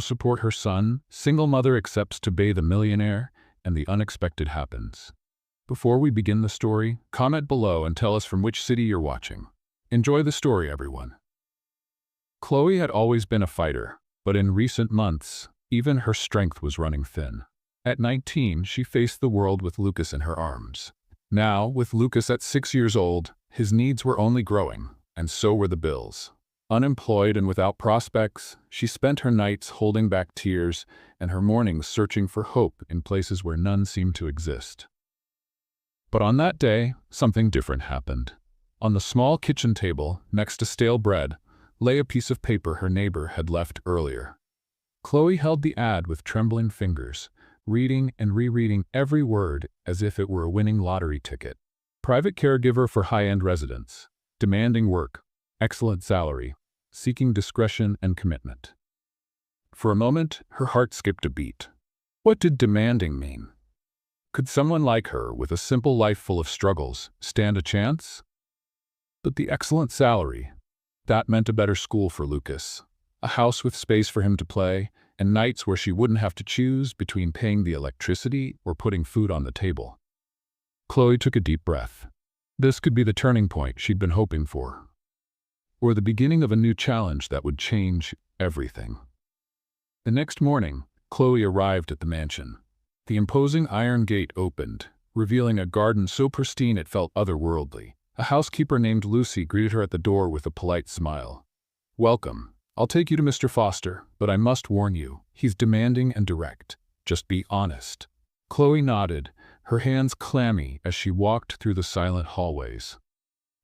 support her son, single mother accepts to bathe a millionaire, and the unexpected happens. Before we begin the story, comment below and tell us from which city you're watching. Enjoy the story, everyone. Chloe had always been a fighter, but in recent months, even her strength was running thin. At 19, she faced the world with Lucas in her arms. Now, with Lucas at 6 years old, his needs were only growing, and so were the bills. Unemployed and without prospects, she spent her nights holding back tears and her mornings searching for hope in places where none seemed to exist. But on that day, something different happened. On the small kitchen table, next to stale bread, lay a piece of paper her neighbor had left earlier. Chloe held the ad with trembling fingers, reading and rereading every word as if it were a winning lottery ticket. Private caregiver for high-end residents, demanding work, excellent salary, seeking discretion and commitment. For a moment, her heart skipped a beat. What did demanding mean? Could someone like her, with a simple life full of struggles, stand a chance? But the excellent salary, that meant a better school for Lucas, a house with space for him to play, and nights where she wouldn't have to choose between paying the electricity or putting food on the table. Chloe took a deep breath. This could be the turning point she'd been hoping for, or the beginning of a new challenge that would change everything. The next morning, Chloe arrived at the mansion. The imposing iron gate opened, revealing a garden so pristine it felt otherworldly. A housekeeper named Lucy greeted her at the door with a polite smile. "Welcome. I'll take you to Mr. Foster, but I must warn you, he's demanding and direct. Just be honest." Chloe nodded, her hands clammy as she walked through the silent hallways.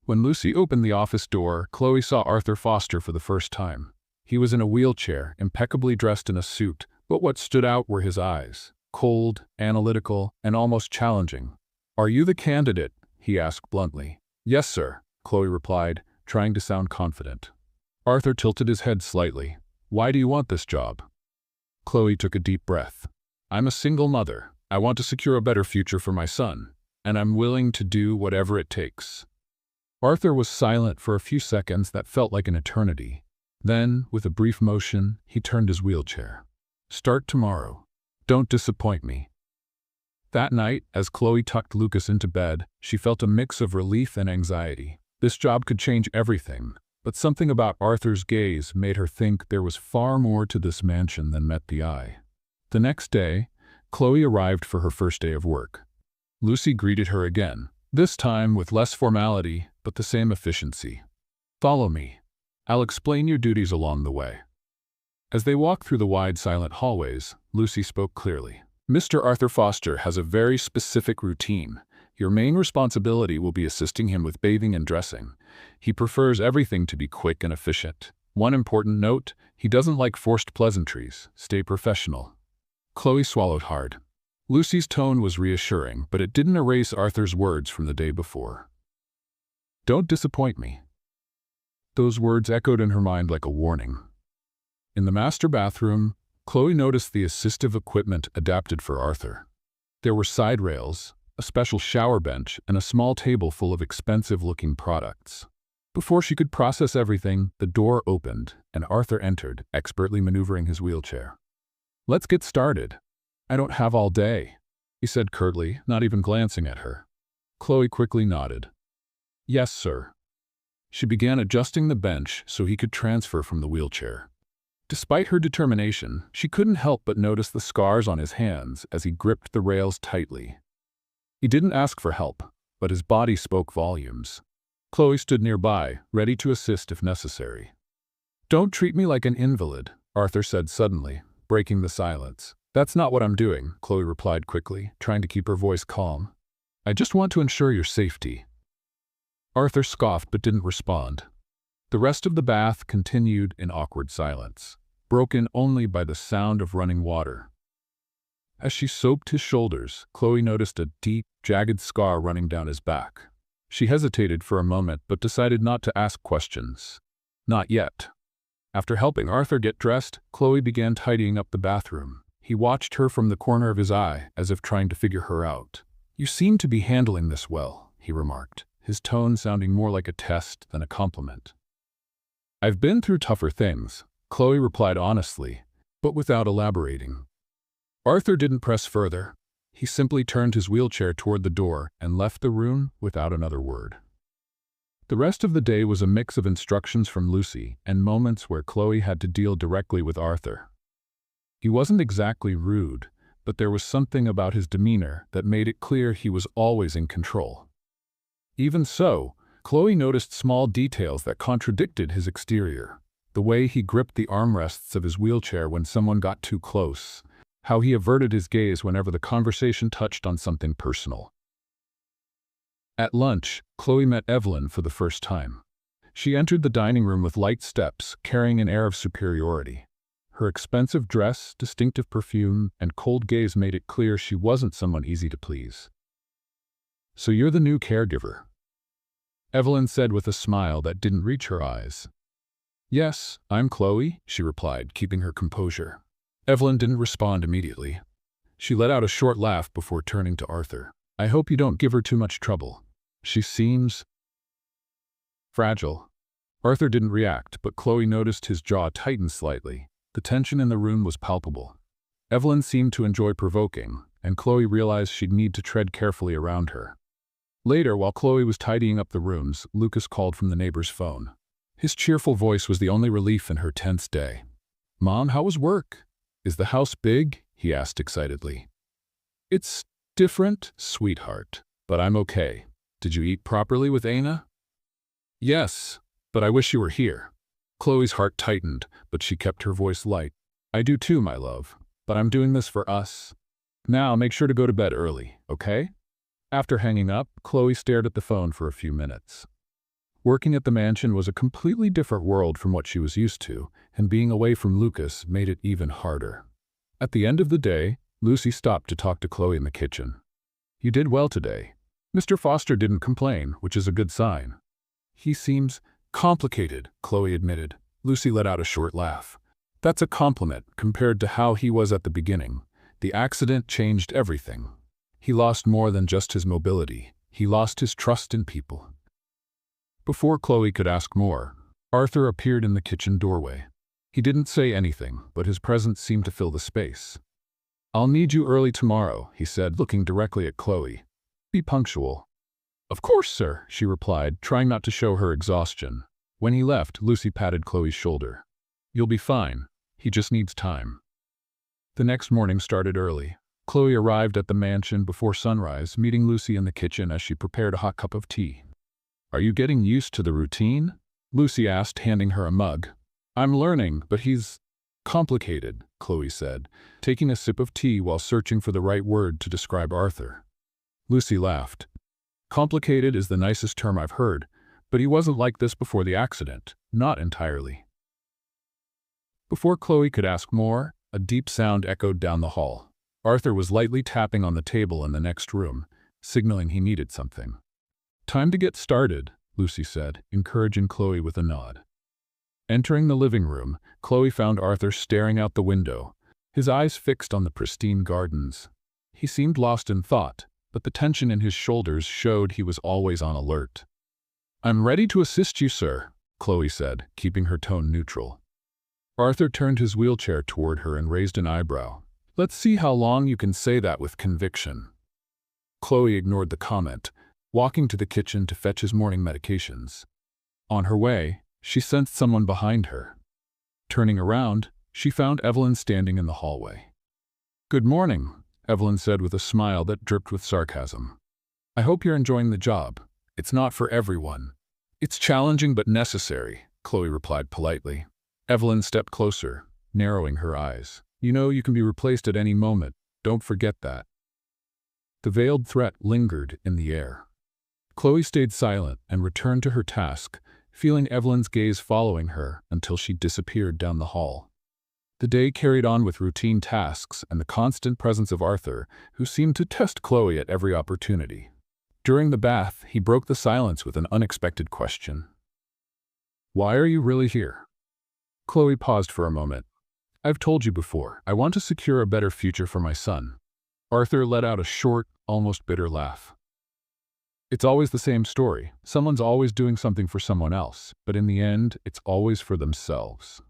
When Lucy opened the office door, Chloe saw Arthur Foster for the first time. He was in a wheelchair, impeccably dressed in a suit, but what stood out were his eyes, cold, analytical, and almost challenging. "Are you the candidate?" he asked bluntly. "Yes, sir," Chloe replied, trying to sound confident. Arthur tilted his head slightly. "Why do you want this job?" Chloe took a deep breath. "I'm a single mother. I want to secure a better future for my son, and I'm willing to do whatever it takes." Arthur was silent for a few seconds that felt like an eternity. Then, with a brief motion, he turned his wheelchair. "Start tomorrow. Don't disappoint me." That night, as Chloe tucked Lucas into bed, she felt a mix of relief and anxiety. This job could change everything, but something about Arthur's gaze made her think there was far more to this mansion than met the eye. The next day, Chloe arrived for her first day of work. Lucy greeted her again, this time with less formality, but the same efficiency. "Follow me. I'll explain your duties along the way." As they walked through the wide, silent hallways, Lucy spoke clearly. "Mr. Arthur Foster has a very specific routine. Your main responsibility will be assisting him with bathing and dressing. He prefers everything to be quick and efficient. One important note, he doesn't like forced pleasantries. Stay professional." Chloe swallowed hard. Lucy's tone was reassuring, but it didn't erase Arthur's words from the day before. "Don't disappoint me." Those words echoed in her mind like a warning. In the master bathroom, Chloe noticed the assistive equipment adapted for Arthur. There were side rails, a special shower bench, and a small table full of expensive-looking products. Before she could process everything, the door opened, and Arthur entered, expertly maneuvering his wheelchair. "Let's get started. I don't have all day," he said curtly, not even glancing at her. Chloe quickly nodded. "Yes, sir." She began adjusting the bench so he could transfer from the wheelchair. Despite her determination, she couldn't help but notice the scars on his hands as he gripped the rails tightly. He didn't ask for help, but his body spoke volumes. Chloe stood nearby, ready to assist if necessary. "Don't treat me like an invalid," Arthur said suddenly, breaking the silence. "That's not what I'm doing," Chloe replied quickly, trying to keep her voice calm. "I just want to ensure your safety." Arthur scoffed but didn't respond. The rest of the bath continued in awkward silence, broken only by the sound of running water. As she soaped his shoulders, Chloe noticed a deep, jagged scar running down his back. She hesitated for a moment but decided not to ask questions. Not yet. After helping Arthur get dressed, Chloe began tidying up the bathroom. He watched her from the corner of his eye, as if trying to figure her out. "You seem to be handling this well," he remarked, his tone sounding more like a test than a compliment. "I've been through tougher things," Chloe replied honestly, but without elaborating. Arthur didn't press further. He simply turned his wheelchair toward the door and left the room without another word. The rest of the day was a mix of instructions from Lucy and moments where Chloe had to deal directly with Arthur. He wasn't exactly rude, but there was something about his demeanor that made it clear he was always in control. Even so, Chloe noticed small details that contradicted his exterior. The way he gripped the armrests of his wheelchair when someone got too close, how he averted his gaze whenever the conversation touched on something personal. At lunch, Chloe met Evelyn for the first time. She entered the dining room with light steps, carrying an air of superiority. Her expensive dress, distinctive perfume, and cold gaze made it clear she wasn't someone easy to please. "So you're the new caregiver?" Evelyn said with a smile that didn't reach her eyes. "Yes, I'm Chloe," she replied, keeping her composure. Evelyn didn't respond immediately. She let out a short laugh before turning to Arthur. "I hope you don't give her too much trouble. She seems fragile." Arthur didn't react, but Chloe noticed his jaw tighten slightly. The tension in the room was palpable. Evelyn seemed to enjoy provoking, and Chloe realized she'd need to tread carefully around her. Later, while Chloe was tidying up the rooms, Lucas called from the neighbor's phone. His cheerful voice was the only relief in her tense day. "Mom, how was work? Is the house big?" he asked excitedly. "It's different, sweetheart, but I'm okay. Did you eat properly with Aina?" "Yes, but I wish you were here." Chloe's heart tightened, but she kept her voice light. "I do too, my love, but I'm doing this for us. Now make sure to go to bed early, okay?" After hanging up, Chloe stared at the phone for a few minutes. Working at the mansion was a completely different world from what she was used to, and being away from Lucas made it even harder. At the end of the day, Lucy stopped to talk to Chloe in the kitchen. "You did well today. Mr. Foster didn't complain, which is a good sign." "He seems complicated," Chloe admitted. Lucy let out a short laugh. "That's a compliment compared to how he was at the beginning. The accident changed everything. He lost more than just his mobility. He lost his trust in people." Before Chloe could ask more, Arthur appeared in the kitchen doorway. He didn't say anything, but his presence seemed to fill the space. "I'll need you early tomorrow," he said, looking directly at Chloe. "Be punctual." "Of course, sir," she replied, trying not to show her exhaustion. When he left, Lucy patted Chloe's shoulder. "You'll be fine. He just needs time." The next morning started early. Chloe arrived at the mansion before sunrise, meeting Lucy in the kitchen as she prepared a hot cup of tea. "Are you getting used to the routine?" Lucy asked, handing her a mug. "I'm learning, but he's complicated," Chloe said, taking a sip of tea while searching for the right word to describe Arthur. Lucy laughed. "Complicated is the nicest term I've heard, but he wasn't like this before the accident. Not entirely." Before Chloe could ask more, a deep sound echoed down the hall. Arthur was lightly tapping on the table in the next room, signaling he needed something. "Time to get started," Lucy said, encouraging Chloe with a nod. Entering the living room, Chloe found Arthur staring out the window, his eyes fixed on the pristine gardens. He seemed lost in thought, but the tension in his shoulders showed he was always on alert. "I'm ready to assist you, sir," Chloe said, keeping her tone neutral. Arthur turned his wheelchair toward her and raised an eyebrow. "Let's see how long you can say that with conviction." Chloe ignored the comment, walking to the kitchen to fetch his morning medications. On her way, she sensed someone behind her. Turning around, she found Evelyn standing in the hallway. "Good morning," Evelyn said with a smile that dripped with sarcasm. "I hope you're enjoying the job. It's not for everyone." "It's challenging but necessary," Chloe replied politely. Evelyn stepped closer, narrowing her eyes. "You know you can be replaced at any moment. Don't forget that." The veiled threat lingered in the air. Chloe stayed silent and returned to her task, feeling Evelyn's gaze following her until she disappeared down the hall. The day carried on with routine tasks and the constant presence of Arthur, who seemed to test Chloe at every opportunity. During the bath, he broke the silence with an unexpected question. "Why are you really here?" Chloe paused for a moment. "I've told you before, I want to secure a better future for my son." Arthur let out a short, almost bitter laugh. "It's always the same story. Someone's always doing something for someone else, but in the end, it's always for themselves."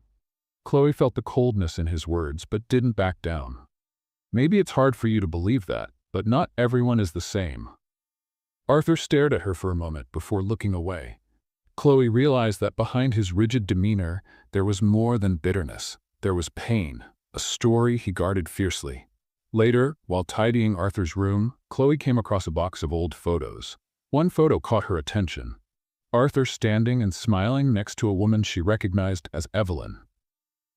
Chloe felt the coldness in his words but didn't back down. Maybe it's hard for you to believe that, but not everyone is the same. Arthur stared at her for a moment before looking away. Chloe realized that behind his rigid demeanor, there was more than bitterness. There was pain, a story he guarded fiercely. Later, while tidying Arthur's room, Chloe came across a box of old photos. One photo caught her attention. Arthur standing and smiling next to a woman she recognized as Evelyn.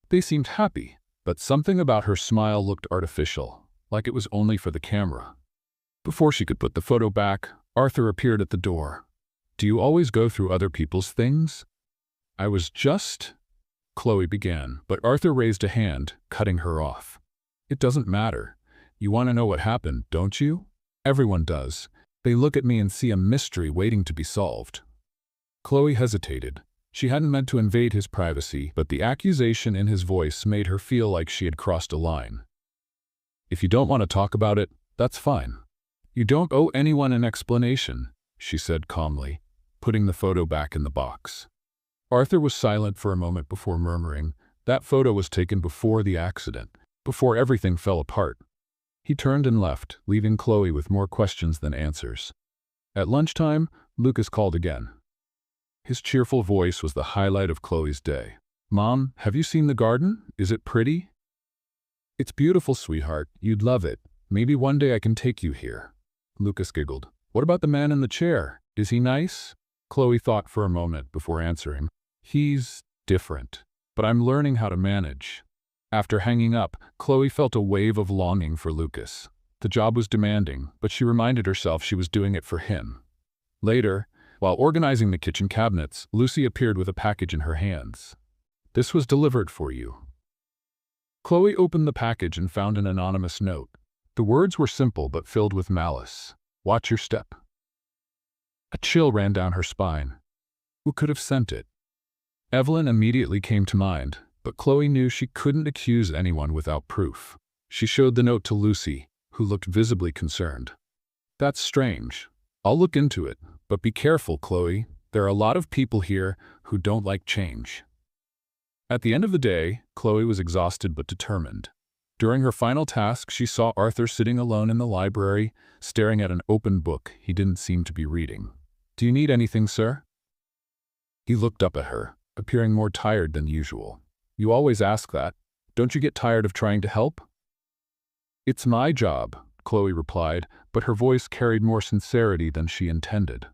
They seemed happy, but something about her smile looked artificial, like it was only for the camera. Before she could put the photo back, Arthur appeared at the door. "Do you always go through other people's things?" "I was just—" Chloe began, but Arthur raised a hand, cutting her off. "It doesn't matter. You want to know what happened, don't you? Everyone does. They look at me and see a mystery waiting to be solved." Chloe hesitated. She hadn't meant to invade his privacy, but the accusation in his voice made her feel like she had crossed a line. "If you don't want to talk about it, that's fine. You don't owe anyone an explanation," she said calmly, putting the photo back in the box. Arthur was silent for a moment before murmuring, "That photo was taken before the accident, before everything fell apart." He turned and left, leaving Chloe with more questions than answers. At lunchtime, Lucas called again. His cheerful voice was the highlight of Chloe's day. "Mom, have you seen the garden? Is it pretty?" "It's beautiful, sweetheart. You'd love it. Maybe one day I can take you here." Lucas giggled. "What about the man in the chair? Is he nice?" Chloe thought for a moment before answering. "He's different, but I'm learning how to manage." After hanging up, Chloe felt a wave of longing for Lucas. The job was demanding, but she reminded herself she was doing it for him. Later, while organizing the kitchen cabinets, Lucy appeared with a package in her hands. "This was delivered for you." Chloe opened the package and found an anonymous note. The words were simple but filled with malice. "Watch your step." A chill ran down her spine. Who could have sent it? Evelyn immediately came to mind, but Chloe knew she couldn't accuse anyone without proof. She showed the note to Lucy, who looked visibly concerned. "That's strange. I'll look into it, but be careful, Chloe. There are a lot of people here who don't like change." At the end of the day, Chloe was exhausted but determined. During her final task, she saw Arthur sitting alone in the library, staring at an open book he didn't seem to be reading. "Do you need anything, sir?" He looked up at her, appearing more tired than usual. "You always ask that. Don't you get tired of trying to help?" "It's my job," Chloe replied, but her voice carried more sincerity than she intended.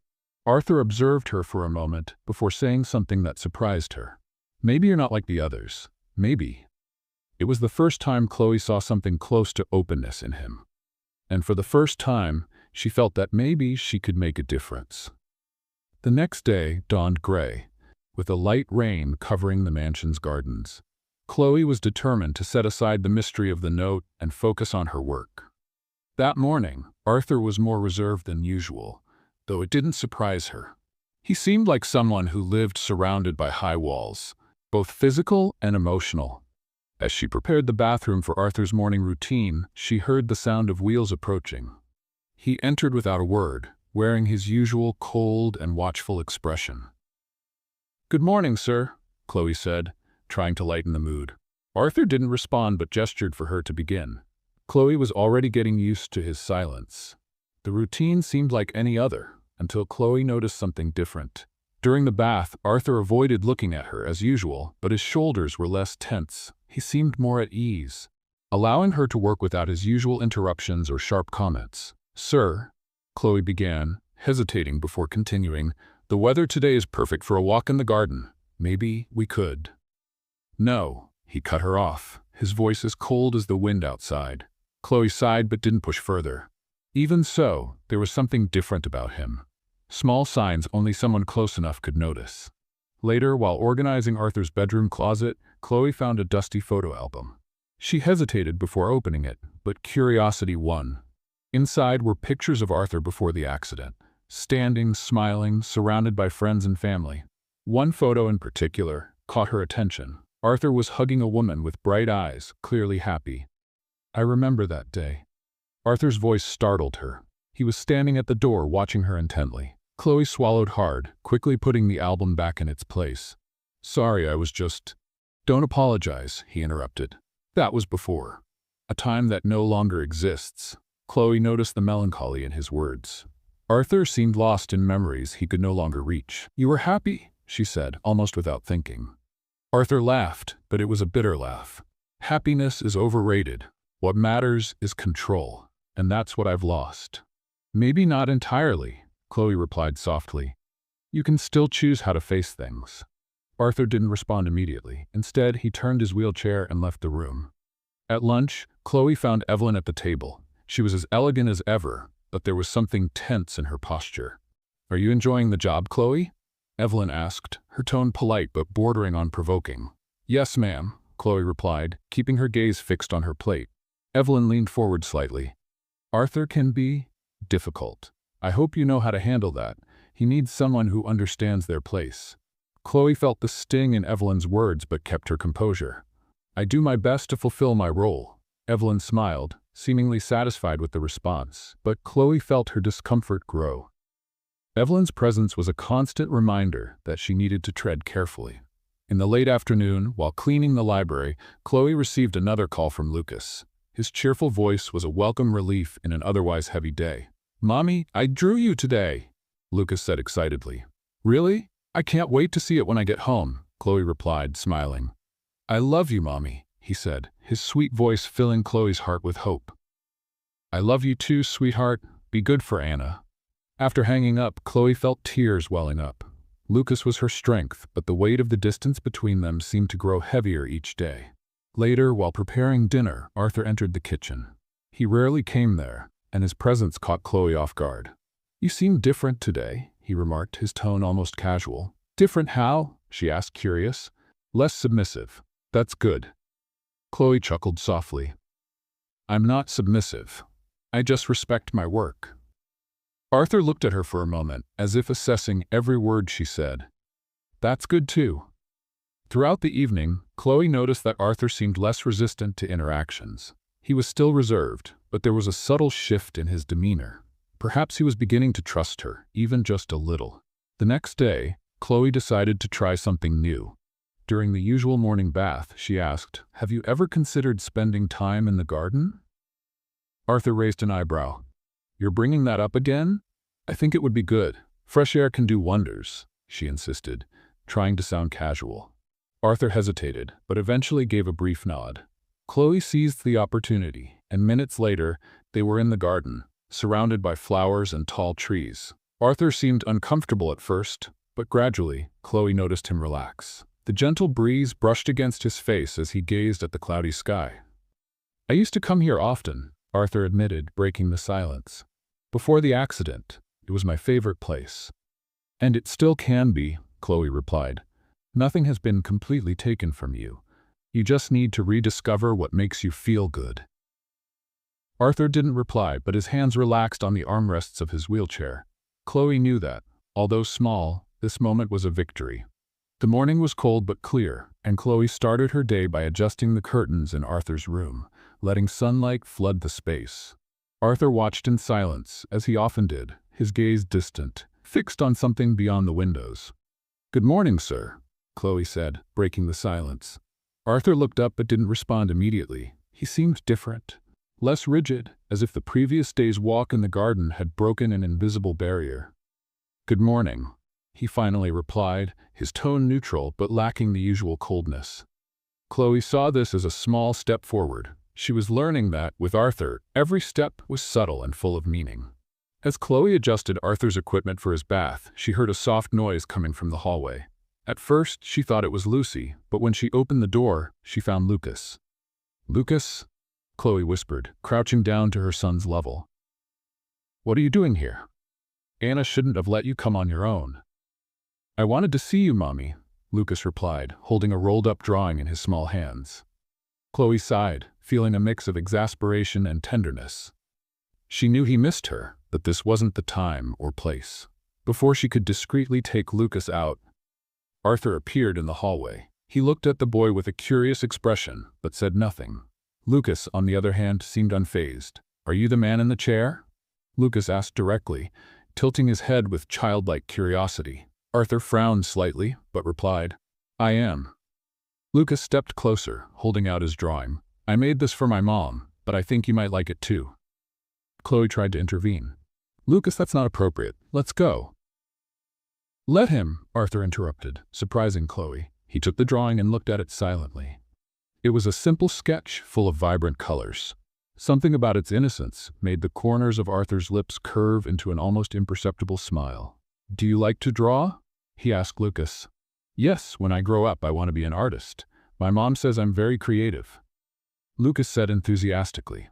Arthur observed her for a moment before saying something that surprised her. "Maybe you're not like the others. Maybe." It was the first time Chloe saw something close to openness in him. And for the first time, she felt that maybe she could make a difference. The next day dawned gray, with a light rain covering the mansion's gardens. Chloe was determined to set aside the mystery of the note and focus on her work. That morning, Arthur was more reserved than usual, though it didn't surprise her. He seemed like someone who lived surrounded by high walls, both physical and emotional. As she prepared the bathroom for Arthur's morning routine, she heard the sound of wheels approaching. He entered without a word, wearing his usual cold and watchful expression. "Good morning, sir," Chloe said, trying to lighten the mood. Arthur didn't respond but gestured for her to begin. Chloe was already getting used to his silence. The routine seemed like any other, until Chloe noticed something different. During the bath, Arthur avoided looking at her as usual, but his shoulders were less tense. He seemed more at ease, allowing her to work without his usual interruptions or sharp comments. "Sir," Chloe began, hesitating before continuing, "the weather today is perfect for a walk in the garden. Maybe we could." "No," he cut her off, his voice as cold as the wind outside. Chloe sighed but didn't push further. Even so, there was something different about him. Small signs only someone close enough could notice. Later, while organizing Arthur's bedroom closet, Chloe found a dusty photo album. She hesitated before opening it, but curiosity won. Inside were pictures of Arthur before the accident, standing, smiling, surrounded by friends and family. One photo in particular caught her attention. Arthur was hugging a woman with bright eyes, clearly happy. "I remember that day." Arthur's voice startled her. He was standing at the door watching her intently. Chloe swallowed hard, quickly putting the album back in its place. "Sorry, I was just..." Don't apologize, he interrupted. That was before. A time that no longer exists. Chloe noticed the melancholy in his words. Arthur seemed lost in memories he could no longer reach. You were happy, she said, almost without thinking. Arthur laughed, but it was a bitter laugh. Happiness is overrated. What matters is control, and that's what I've lost. Maybe not entirely, Chloe replied softly. You can still choose how to face things. Arthur didn't respond immediately. Instead, he turned his wheelchair and left the room. At lunch, Chloe found Evelyn at the table. She was as elegant as ever, but there was something tense in her posture. Are you enjoying the job, Chloe? Evelyn asked, her tone polite but bordering on provoking. Yes, ma'am, Chloe replied, keeping her gaze fixed on her plate. Evelyn leaned forward slightly. Arthur can be difficult. I hope you know how to handle that. He needs someone who understands their place. Chloe felt the sting in Evelyn's words but kept her composure. I do my best to fulfill my role. Evelyn smiled, seemingly satisfied with the response, but Chloe felt her discomfort grow. Evelyn's presence was a constant reminder that she needed to tread carefully. In the late afternoon, while cleaning the library, Chloe received another call from Lucas. His cheerful voice was a welcome relief in an otherwise heavy day. Mommy, I drew you today, Lucas said excitedly. Really? I can't wait to see it when I get home, Chloe replied, smiling. I love you, Mommy, he said, his sweet voice filling Chloe's heart with hope. I love you too, sweetheart. Be good for Anna. After hanging up, Chloe felt tears welling up. Lucas was her strength, but the weight of the distance between them seemed to grow heavier each day. Later, while preparing dinner, Arthur entered the kitchen. He rarely came there, and his presence caught Chloe off guard. You seem different today, he remarked, his tone almost casual. Different how? She asked, curious. Less submissive. That's good. Chloe chuckled softly. I'm not submissive. I just respect my work. Arthur looked at her for a moment, as if assessing every word she said. That's good too. Throughout the evening, Chloe noticed that Arthur seemed less resistant to interactions. He was still reserved, but there was a subtle shift in his demeanor. Perhaps he was beginning to trust her, even just a little. The next day, Chloe decided to try something new. During the usual morning bath, she asked, Have you ever considered spending time in the garden? Arthur raised an eyebrow. You're bringing that up again? I think it would be good. Fresh air can do wonders, she insisted, trying to sound casual. Arthur hesitated, but eventually gave a brief nod. Chloe seized the opportunity, and minutes later, they were in the garden, surrounded by flowers and tall trees. Arthur seemed uncomfortable at first, but gradually, Chloe noticed him relax. The gentle breeze brushed against his face as he gazed at the cloudy sky. I used to come here often, Arthur admitted, breaking the silence. Before the accident, it was my favorite place. And it still can be, Chloe replied. Nothing has been completely taken from you. You just need to rediscover what makes you feel good. Arthur didn't reply, but his hands relaxed on the armrests of his wheelchair. Chloe knew that, although small, this moment was a victory. The morning was cold but clear, and Chloe started her day by adjusting the curtains in Arthur's room, letting sunlight flood the space. Arthur watched in silence, as he often did, his gaze distant, fixed on something beyond the windows. Good morning, sir, Chloe said, breaking the silence. Arthur looked up but didn't respond immediately. He seemed different, less rigid, as if the previous day's walk in the garden had broken an invisible barrier. Good morning, he finally replied, his tone neutral but lacking the usual coldness. Chloe saw this as a small step forward. She was learning that, with Arthur, every step was subtle and full of meaning. As Chloe adjusted Arthur's equipment for his bath, she heard a soft noise coming from the hallway. At first, she thought it was Lucy, but when she opened the door, she found Lucas. Lucas? Chloe whispered, crouching down to her son's level. What are you doing here? Anna shouldn't have let you come on your own. I wanted to see you, Mommy, Lucas replied, holding a rolled-up drawing in his small hands. Chloe sighed, feeling a mix of exasperation and tenderness. She knew he missed her, but this wasn't the time or place. Before she could discreetly take Lucas out, Arthur appeared in the hallway. He looked at the boy with a curious expression, but said nothing. Lucas, on the other hand, seemed unfazed. Are you the man in the chair? Lucas asked directly, tilting his head with childlike curiosity. Arthur frowned slightly, but replied, I am. Lucas stepped closer, holding out his drawing. I made this for my mom, but I think you might like it too. Chloe tried to intervene. Lucas, that's not appropriate. Let's go. Let him, Arthur interrupted, surprising Chloe. He took the drawing and looked at it silently. It was a simple sketch full of vibrant colors. Something about its innocence made the corners of Arthur's lips curve into an almost imperceptible smile. Do you like to draw? He asked Lucas. Yes, when I grow up I want to be an artist. My mom says I'm very creative. Lucas said enthusiastically.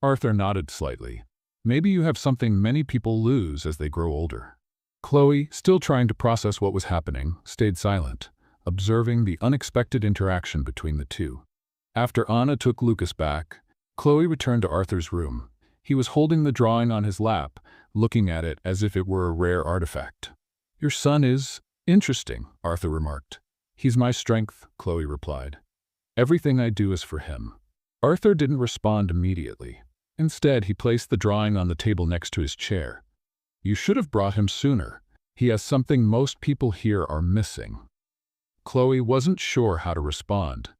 Arthur nodded slightly. Maybe you have something many people lose as they grow older. Chloe, still trying to process what was happening, stayed silent, observing the unexpected interaction between the two. After Anna took Lucas back, Chloe returned to Arthur's room. He was holding the drawing on his lap, looking at it as if it were a rare artifact. Your son is interesting, Arthur remarked. He's my strength, Chloe replied. Everything I do is for him. Arthur didn't respond immediately. Instead, he placed the drawing on the table next to his chair. You should have brought him sooner. He has something most people here are missing. Chloe wasn't sure how to respond.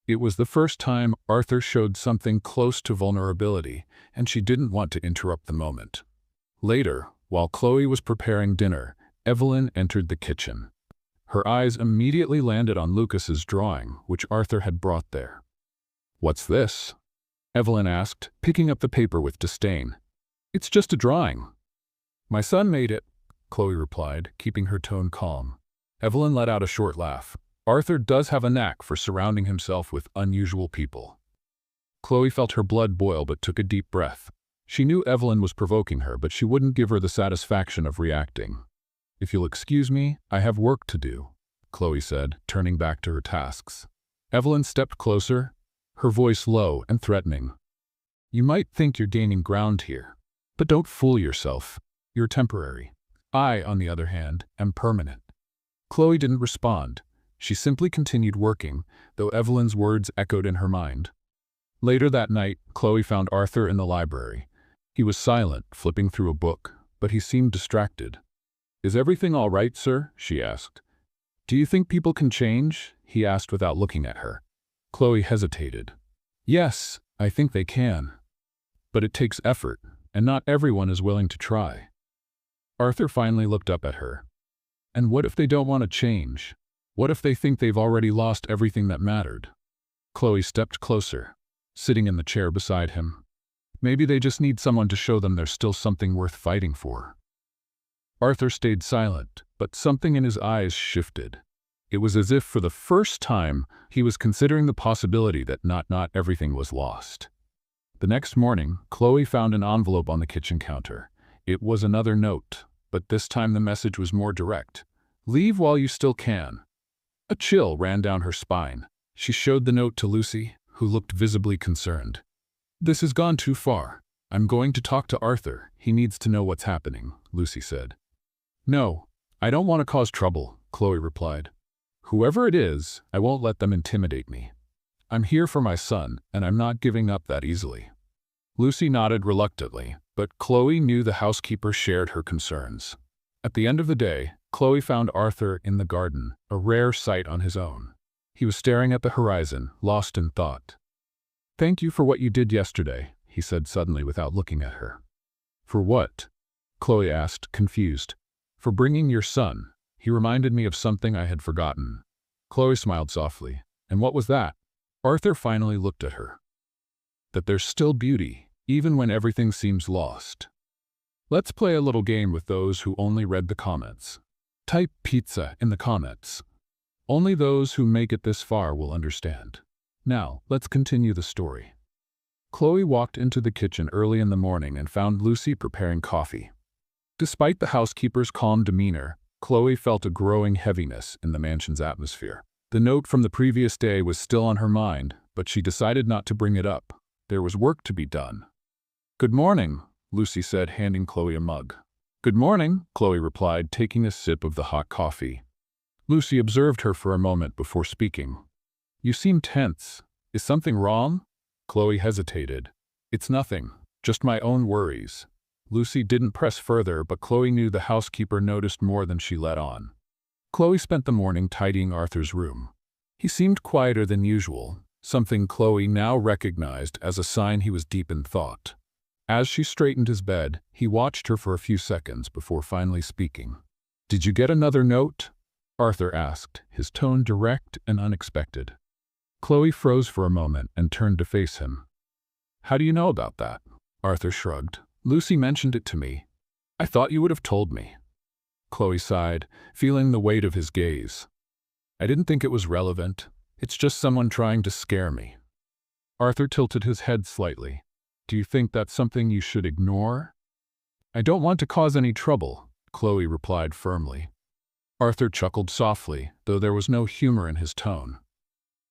It was the first time Arthur showed something close to vulnerability, and she didn't want to interrupt the moment. Later, while Chloe was preparing dinner, Evelyn entered the kitchen. Her eyes immediately landed on Lucas's drawing, which Arthur had brought there. What's this? Evelyn asked, picking up the paper with disdain. It's just a drawing. My son made it, Chloe replied, keeping her tone calm. Evelyn let out a short laugh. Arthur does have a knack for surrounding himself with unusual people. Chloe felt her blood boil but took a deep breath. She knew Evelyn was provoking her, but she wouldn't give her the satisfaction of reacting. If you'll excuse me, I have work to do, Chloe said, turning back to her tasks. Evelyn stepped closer, her voice low and threatening. You might think you're gaining ground here, but don't fool yourself. You're temporary. I, on the other hand, am permanent. Chloe didn't respond. She simply continued working, though Evelyn's words echoed in her mind. Later that night, Chloe found Arthur in the library. He was silent, flipping through a book, but he seemed distracted. Is everything all right, sir? She asked. Do you think people can change? He asked without looking at her. Chloe hesitated. Yes, I think they can. But it takes effort, and not everyone is willing to try. Arthur finally looked up at her. And what if they don't want to change? What if they think they've already lost everything that mattered? Chloe stepped closer, sitting in the chair beside him. Maybe they just need someone to show them there's still something worth fighting for. Arthur stayed silent, but something in his eyes shifted. It was as if for the first time he was considering the possibility that not everything was lost. The next morning, Chloe found an envelope on the kitchen counter. It was another note, but this time the message was more direct. Leave while you still can. A chill ran down her spine. She showed the note to Lucy, who looked visibly concerned. This has gone too far. I'm going to talk to Arthur. He needs to know what's happening, Lucy said. No, I don't want to cause trouble, Chloe replied. Whoever it is, I won't let them intimidate me. I'm here for my son, and I'm not giving up that easily. Lucy nodded reluctantly, but Chloe knew the housekeeper shared her concerns. At the end of the day, Chloe found Arthur in the garden, a rare sight on his own. He was staring at the horizon, lost in thought. Thank you for what you did yesterday, he said suddenly without looking at her. For what? Chloe asked, confused. For bringing your son. He reminded me of something I had forgotten. Chloe smiled softly. And what was that? Arthur finally looked at her. That there's still beauty, even when everything seems lost. Let's play a little game with those who only read the comments. Type pizza in the comments. Only those who make it this far will understand. Now, let's continue the story. Chloe walked into the kitchen early in the morning and found Lucy preparing coffee. Despite the housekeeper's calm demeanor, Chloe felt a growing heaviness in the mansion's atmosphere. The note from the previous day was still on her mind, but she decided not to bring it up. There was work to be done. Good morning, Lucy said, handing Chloe a mug. Good morning, Chloe replied, taking a sip of the hot coffee. Lucy observed her for a moment before speaking. You seem tense. Is something wrong? Chloe hesitated. It's nothing, just my own worries. Lucy didn't press further, but Chloe knew the housekeeper noticed more than she let on. Chloe spent the morning tidying Arthur's room. He seemed quieter than usual, something Chloe now recognized as a sign he was deep in thought. As she straightened his bed, he watched her for a few seconds before finally speaking. "Did you get another note?" Arthur asked, his tone direct and unexpected. Chloe froze for a moment and turned to face him. "How do you know about that?" Arthur shrugged. "Lucy mentioned it to me. I thought you would have told me." Chloe sighed, feeling the weight of his gaze. "I didn't think it was relevant. It's just someone trying to scare me." Arthur tilted his head slightly. "Do you think that's something you should ignore?" "I don't want to cause any trouble," Chloe replied firmly. Arthur chuckled softly, though there was no humor in his tone.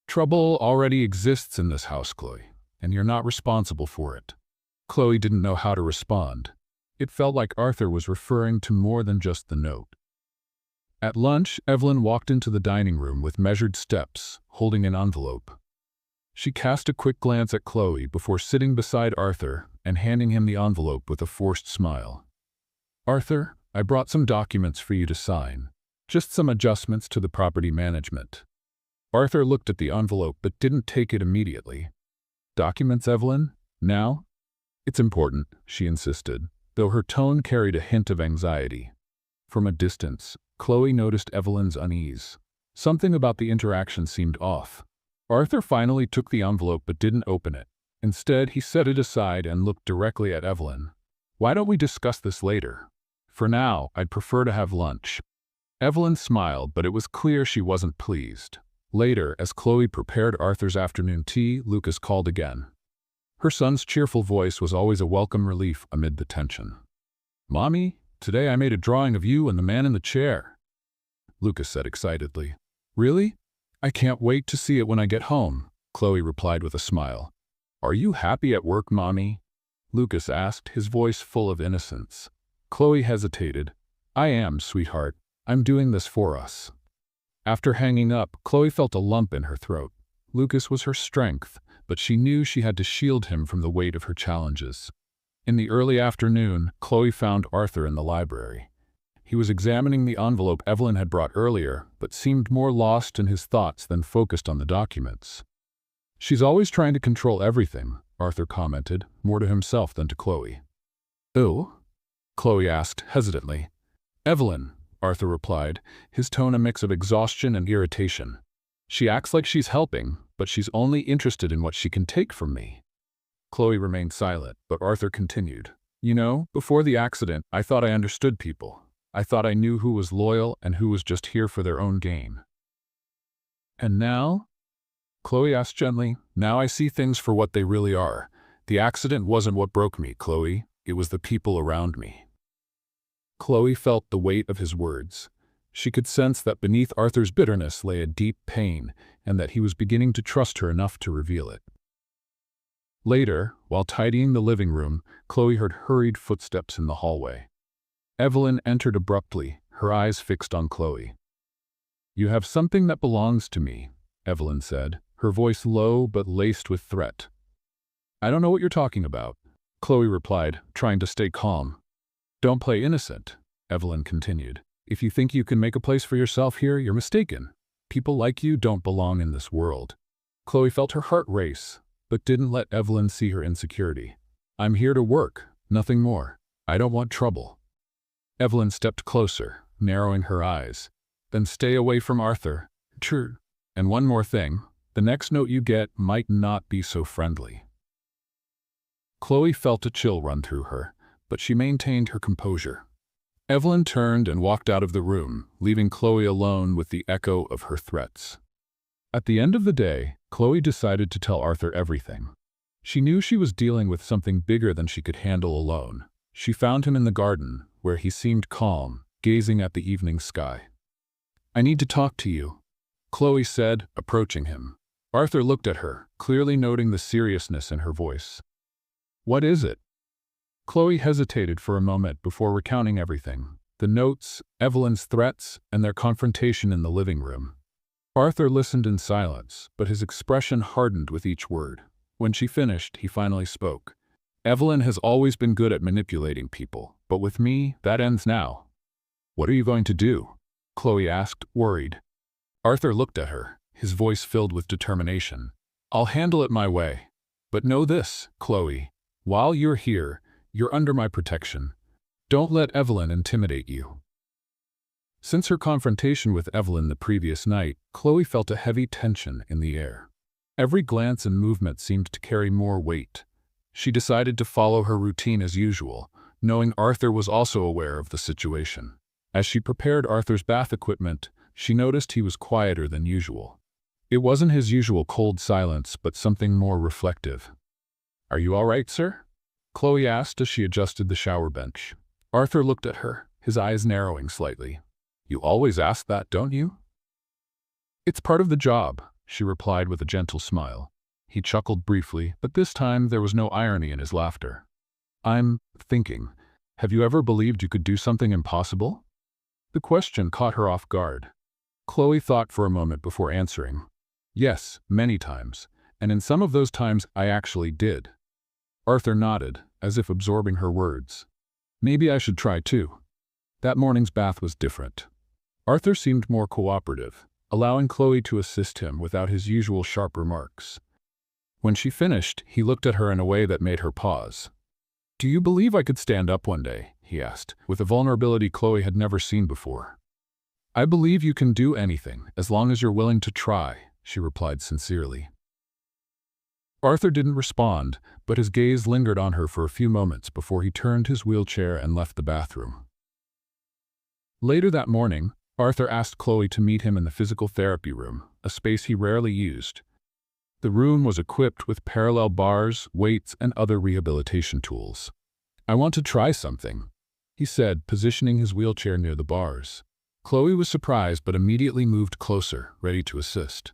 "Trouble already exists in this house, Chloe, and you're not responsible for it." Chloe didn't know how to respond. It felt like Arthur was referring to more than just the note. At lunch, Evelyn walked into the dining room with measured steps, holding an envelope. She cast a quick glance at Chloe before sitting beside Arthur and handing him the envelope with a forced smile. "Arthur, I brought some documents for you to sign. Just some adjustments to the property management." Arthur looked at the envelope but didn't take it immediately. "Documents, Evelyn? Now?" "It's important," she insisted, though her tone carried a hint of anxiety. From a distance, Chloe noticed Evelyn's unease. Something about the interaction seemed off. Arthur finally took the envelope but didn't open it. Instead, he set it aside and looked directly at Evelyn. "Why don't we discuss this later? For now, I'd prefer to have lunch." Evelyn smiled, but it was clear she wasn't pleased. Later, as Chloe prepared Arthur's afternoon tea, Lucas called again. Her son's cheerful voice was always a welcome relief amid the tension. "Mommy, today I made a drawing of you and the man in the chair," Lucas said excitedly. "Really? I can't wait to see it when I get home," Chloe replied with a smile. "Are you happy at work, Mommy?" Lucas asked, his voice full of innocence. Chloe hesitated. "I am, sweetheart. I'm doing this for us." After hanging up, Chloe felt a lump in her throat. Lucas was her strength, but she knew she had to shield him from the weight of her challenges. In the early afternoon, Chloe found Arthur in the library. He was examining the envelope Evelyn had brought earlier, but seemed more lost in his thoughts than focused on the documents. "She's always trying to control everything," Arthur commented, more to himself than to Chloe. "Oh?" Chloe asked hesitantly. "Evelyn," Arthur replied, his tone a mix of exhaustion and irritation. "She acts like she's helping, but she's only interested in what she can take from me." Chloe remained silent, but Arthur continued. "You know, before the accident, I thought I understood people. I thought I knew who was loyal and who was just here for their own gain." "And now?" Chloe asked gently. "Now I see things for what they really are. The accident wasn't what broke me, Chloe. It was the people around me." Chloe felt the weight of his words. She could sense that beneath Arthur's bitterness lay a deep pain, and that he was beginning to trust her enough to reveal it. Later, while tidying the living room, Chloe heard hurried footsteps in the hallway. Evelyn entered abruptly, her eyes fixed on Chloe. "You have something that belongs to me," Evelyn said, her voice low but laced with threat. "I don't know what you're talking about," Chloe replied, trying to stay calm. "Don't play innocent," Evelyn continued. "If you think you can make a place for yourself here, you're mistaken. People like you don't belong in this world." Chloe felt her heart race, but didn't let Evelyn see her insecurity. "I'm here to work, nothing more. I don't want trouble." Evelyn stepped closer, narrowing her eyes. "Then stay away from Arthur." "True. And one more thing, the next note you get might not be so friendly." Chloe felt a chill run through her, but she maintained her composure. Evelyn turned and walked out of the room, leaving Chloe alone with the echo of her threats. At the end of the day, Chloe decided to tell Arthur everything. She knew she was dealing with something bigger than she could handle alone. She found him in the garden, where he seemed calm, gazing at the evening sky. "I need to talk to you," Chloe said, approaching him. Arthur looked at her, clearly noting the seriousness in her voice. "What is it?" Chloe hesitated for a moment before recounting everything: the notes, Evelyn's threats, and their confrontation in the living room. Arthur listened in silence, but his expression hardened with each word. When she finished, he finally spoke. "Evelyn has always been good at manipulating people, but with me, that ends now." "What are you going to do?" Chloe asked, worried. Arthur looked at her, his voice filled with determination. "I'll handle it my way. But know this, Chloe. While you're here, you're under my protection. Don't let Evelyn intimidate you." Since her confrontation with Evelyn the previous night, Chloe felt a heavy tension in the air. Every glance and movement seemed to carry more weight. She decided to follow her routine as usual, knowing Arthur was also aware of the situation. As she prepared Arthur's bath equipment, she noticed he was quieter than usual. It wasn't his usual cold silence, but something more reflective. "Are you all right, sir?" Chloe asked as she adjusted the shower bench. Arthur looked at her, his eyes narrowing slightly. "You always ask that, don't you?" "It's part of the job," she replied with a gentle smile. He chuckled briefly, but this time there was no irony in his laughter. "I'm thinking, have you ever believed you could do something impossible?" The question caught her off guard. Chloe thought for a moment before answering. "Yes, many times, and in some of those times I actually did." Arthur nodded, as if absorbing her words. "Maybe I should try too." That morning's bath was different. Arthur seemed more cooperative, allowing Chloe to assist him without his usual sharp remarks. When she finished, he looked at her in a way that made her pause. "Do you believe I could stand up one day?" he asked, with a vulnerability Chloe had never seen before. "I believe you can do anything, as long as you're willing to try," she replied sincerely. Arthur didn't respond, but his gaze lingered on her for a few moments before he turned his wheelchair and left the bathroom. Later that morning, Arthur asked Chloe to meet him in the physical therapy room, a space he rarely used. The room was equipped with parallel bars, weights, and other rehabilitation tools. "I want to try something," he said, positioning his wheelchair near the bars. Chloe was surprised but immediately moved closer, ready to assist.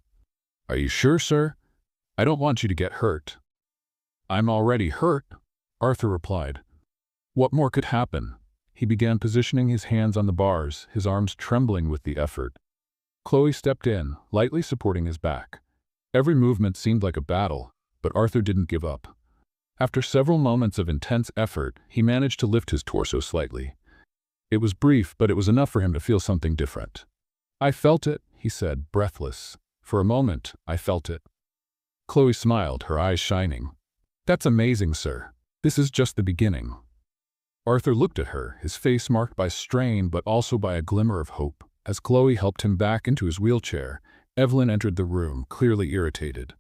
"Are you sure, sir? I don't want you to get hurt." "I'm already hurt," Arthur replied. "What more could happen?" He began positioning his hands on the bars, his arms trembling with the effort. Chloe stepped in, lightly supporting his back. Every movement seemed like a battle, but Arthur didn't give up. After several moments of intense effort, he managed to lift his torso slightly. It was brief, but it was enough for him to feel something different. "I felt it," he said, breathless. "For a moment, I felt it." Chloe smiled, her eyes shining. "That's amazing, sir. This is just the beginning." Arthur looked at her, his face marked by strain but also by a glimmer of hope. As Chloe helped him back into his wheelchair, Evelyn entered the room, clearly irritated.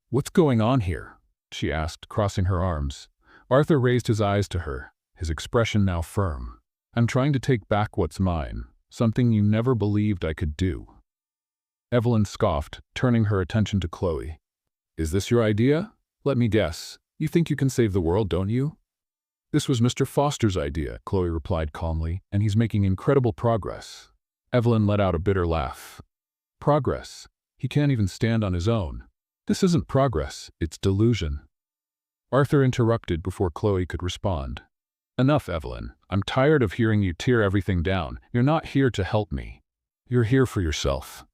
"What's going on here?" she asked, crossing her arms. Arthur raised his eyes to her, his expression now firm. "I'm trying to take back what's mine, something you never believed I could do." Evelyn scoffed, turning her attention to Chloe. "Is this your idea? Let me guess. You think you can save the world, don't you?" "This was Mr. Foster's idea," Chloe replied calmly, "and he's making incredible progress." Evelyn let out a bitter laugh. "Progress? He can't even stand on his own. This isn't progress, it's delusion." Arthur interrupted before Chloe could respond. "Enough, Evelyn. I'm tired of hearing you tear everything down. You're not here to help me. You're here for yourself."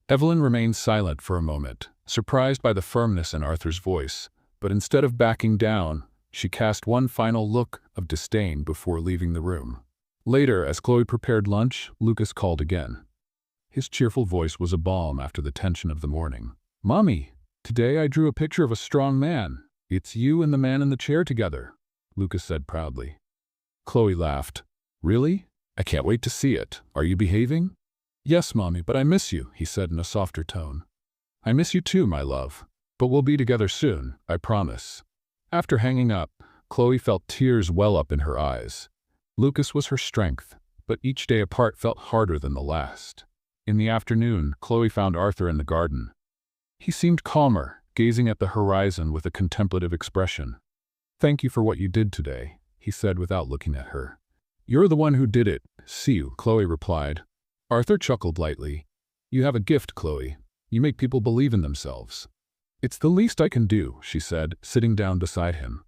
Evelyn remained silent for a moment, surprised by the firmness in Arthur's voice, but instead of backing down, she cast one final look of disdain before leaving the room. Later, as Chloe prepared lunch, Lucas called again. His cheerful voice was a balm after the tension of the morning. "Mommy, today I drew a picture of a strong man. It's you and the man in the chair together," Lucas said proudly. Chloe laughed. "Really? I can't wait to see it. Are you behaving?" "Yes, Mommy, but I miss you," he said in a softer tone. "I miss you too, my love. But we'll be together soon, I promise." After hanging up, Chloe felt tears well up in her eyes. Lucas was her strength, but each day apart felt harder than the last. In the afternoon, Chloe found Arthur in the garden. He seemed calmer, gazing at the horizon with a contemplative expression. "Thank you for what you did today," he said without looking at her. "You're the one who did it, see you," Chloe replied. Arthur chuckled lightly. "You have a gift, Chloe. You make people believe in themselves." "It's the least I can do," she said, sitting down beside him.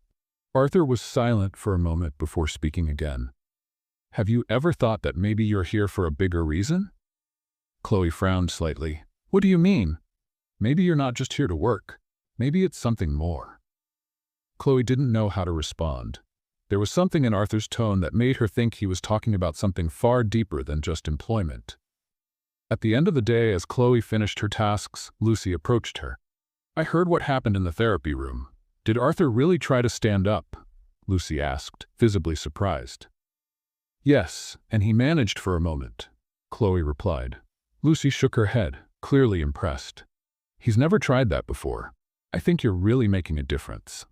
Arthur was silent for a moment before speaking again. "Have you ever thought that maybe you're here for a bigger reason?" Chloe frowned slightly. "What do you mean?" "Maybe you're not just here to work. Maybe it's something more." Chloe didn't know how to respond. There was something in Arthur's tone that made her think he was talking about something far deeper than just employment. At the end of the day, as Chloe finished her tasks, Lucy approached her. "I heard what happened in the therapy room. Did Arthur really try to stand up?" Lucy asked, visibly surprised. "Yes, and he managed for a moment," Chloe replied. Lucy shook her head, clearly impressed. "He's never tried that before. I think you're really making a difference."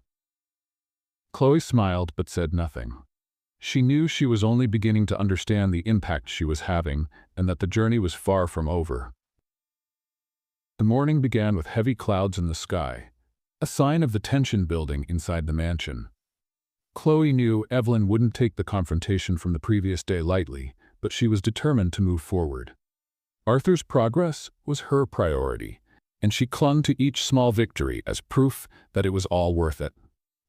Chloe smiled but said nothing. She knew she was only beginning to understand the impact she was having and that the journey was far from over. The morning began with heavy clouds in the sky, a sign of the tension building inside the mansion. Chloe knew Evelyn wouldn't take the confrontation from the previous day lightly, but she was determined to move forward. Arthur's progress was her priority, and she clung to each small victory as proof that it was all worth it.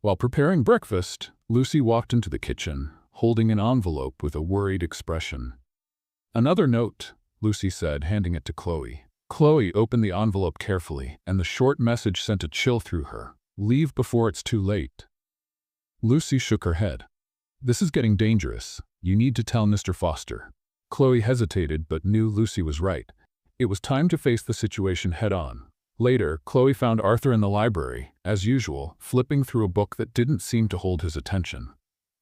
While preparing breakfast, Lucy walked into the kitchen, holding an envelope with a worried expression. "Another note," Lucy said, handing it to Chloe. Chloe opened the envelope carefully, and the short message sent a chill through her. "Leave before it's too late." Lucy shook her head. "This is getting dangerous. You need to tell Mr. Foster." Chloe hesitated but knew Lucy was right. It was time to face the situation head-on. Later, Chloe found Arthur in the library, as usual, flipping through a book that didn't seem to hold his attention.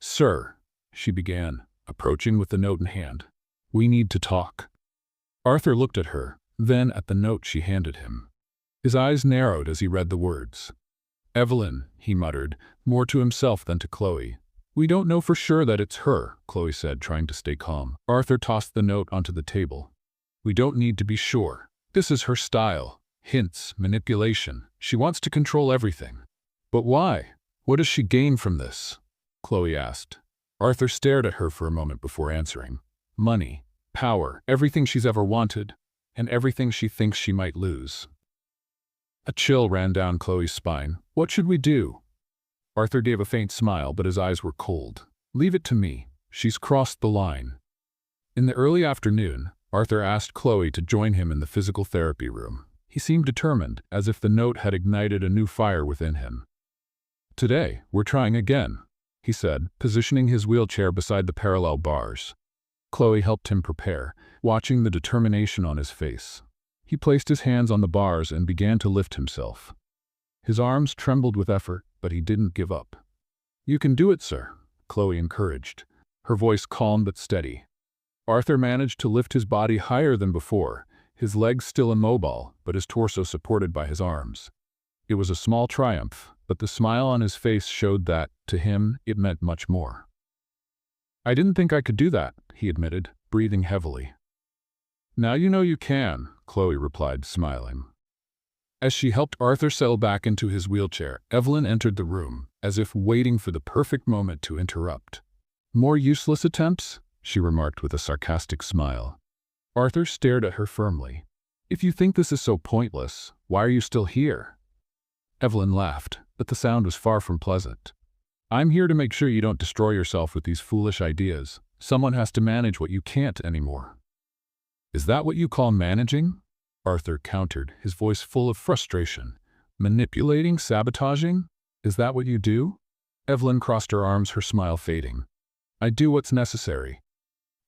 "Sir," she began, approaching with the note in hand. "We need to talk." Arthur looked at her, then at the note she handed him. His eyes narrowed as he read the words. "Evelyn," he muttered, more to himself than to Chloe. "We don't know for sure that it's her," Chloe said, trying to stay calm. Arthur tossed the note onto the table. "We don't need to be sure. This is her style. Hints, manipulation. She wants to control everything." "But why? What does she gain from this?" Chloe asked. Arthur stared at her for a moment before answering. "Money, power, everything she's ever wanted, and everything she thinks she might lose." A chill ran down Chloe's spine. "What should we do?" Arthur gave a faint smile, but his eyes were cold. "Leave it to me. She's crossed the line." In the early afternoon, Arthur asked Chloe to join him in the physical therapy room. He seemed determined, as if the note had ignited a new fire within him. "Today, we're trying again," he said, positioning his wheelchair beside the parallel bars. Chloe helped him prepare, watching the determination on his face. He placed his hands on the bars and began to lift himself. His arms trembled with effort, but he didn't give up. "You can do it, sir," Chloe encouraged, her voice calm but steady. Arthur managed to lift his body higher than before, his legs still immobile, but his torso supported by his arms. It was a small triumph, but the smile on his face showed that, to him, it meant much more. "I didn't think I could do that," he admitted, breathing heavily. "Now you know you can," Chloe replied, smiling. As she helped Arthur settle back into his wheelchair, Evelyn entered the room, as if waiting for the perfect moment to interrupt. "More useless attempts?" she remarked with a sarcastic smile. Arthur stared at her firmly. "If you think this is so pointless, why are you still here?" Evelyn laughed, but the sound was far from pleasant. "I'm here to make sure you don't destroy yourself with these foolish ideas. Someone has to manage what you can't anymore." "Is that what you call managing?" Arthur countered, his voice full of frustration. "Manipulating, sabotaging? Is that what you do?" Evelyn crossed her arms, her smile fading. "I do what's necessary."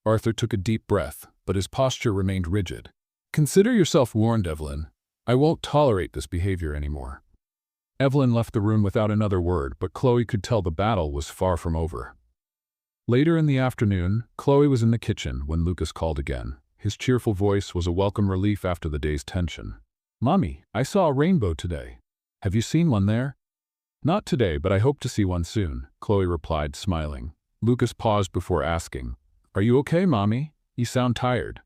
Arthur took a deep breath, but his posture remained rigid. "Consider yourself warned, Evelyn. I won't tolerate this behavior anymore." Evelyn left the room without another word, but Chloe could tell the battle was far from over. Later in the afternoon, Chloe was in the kitchen when Lucas called again. His cheerful voice was a welcome relief after the day's tension. "Mommy, I saw a rainbow today. Have you seen one there?" "Not today, but I hope to see one soon," Chloe replied, smiling. Lucas paused before asking, "Are you okay, Mommy? You sound tired."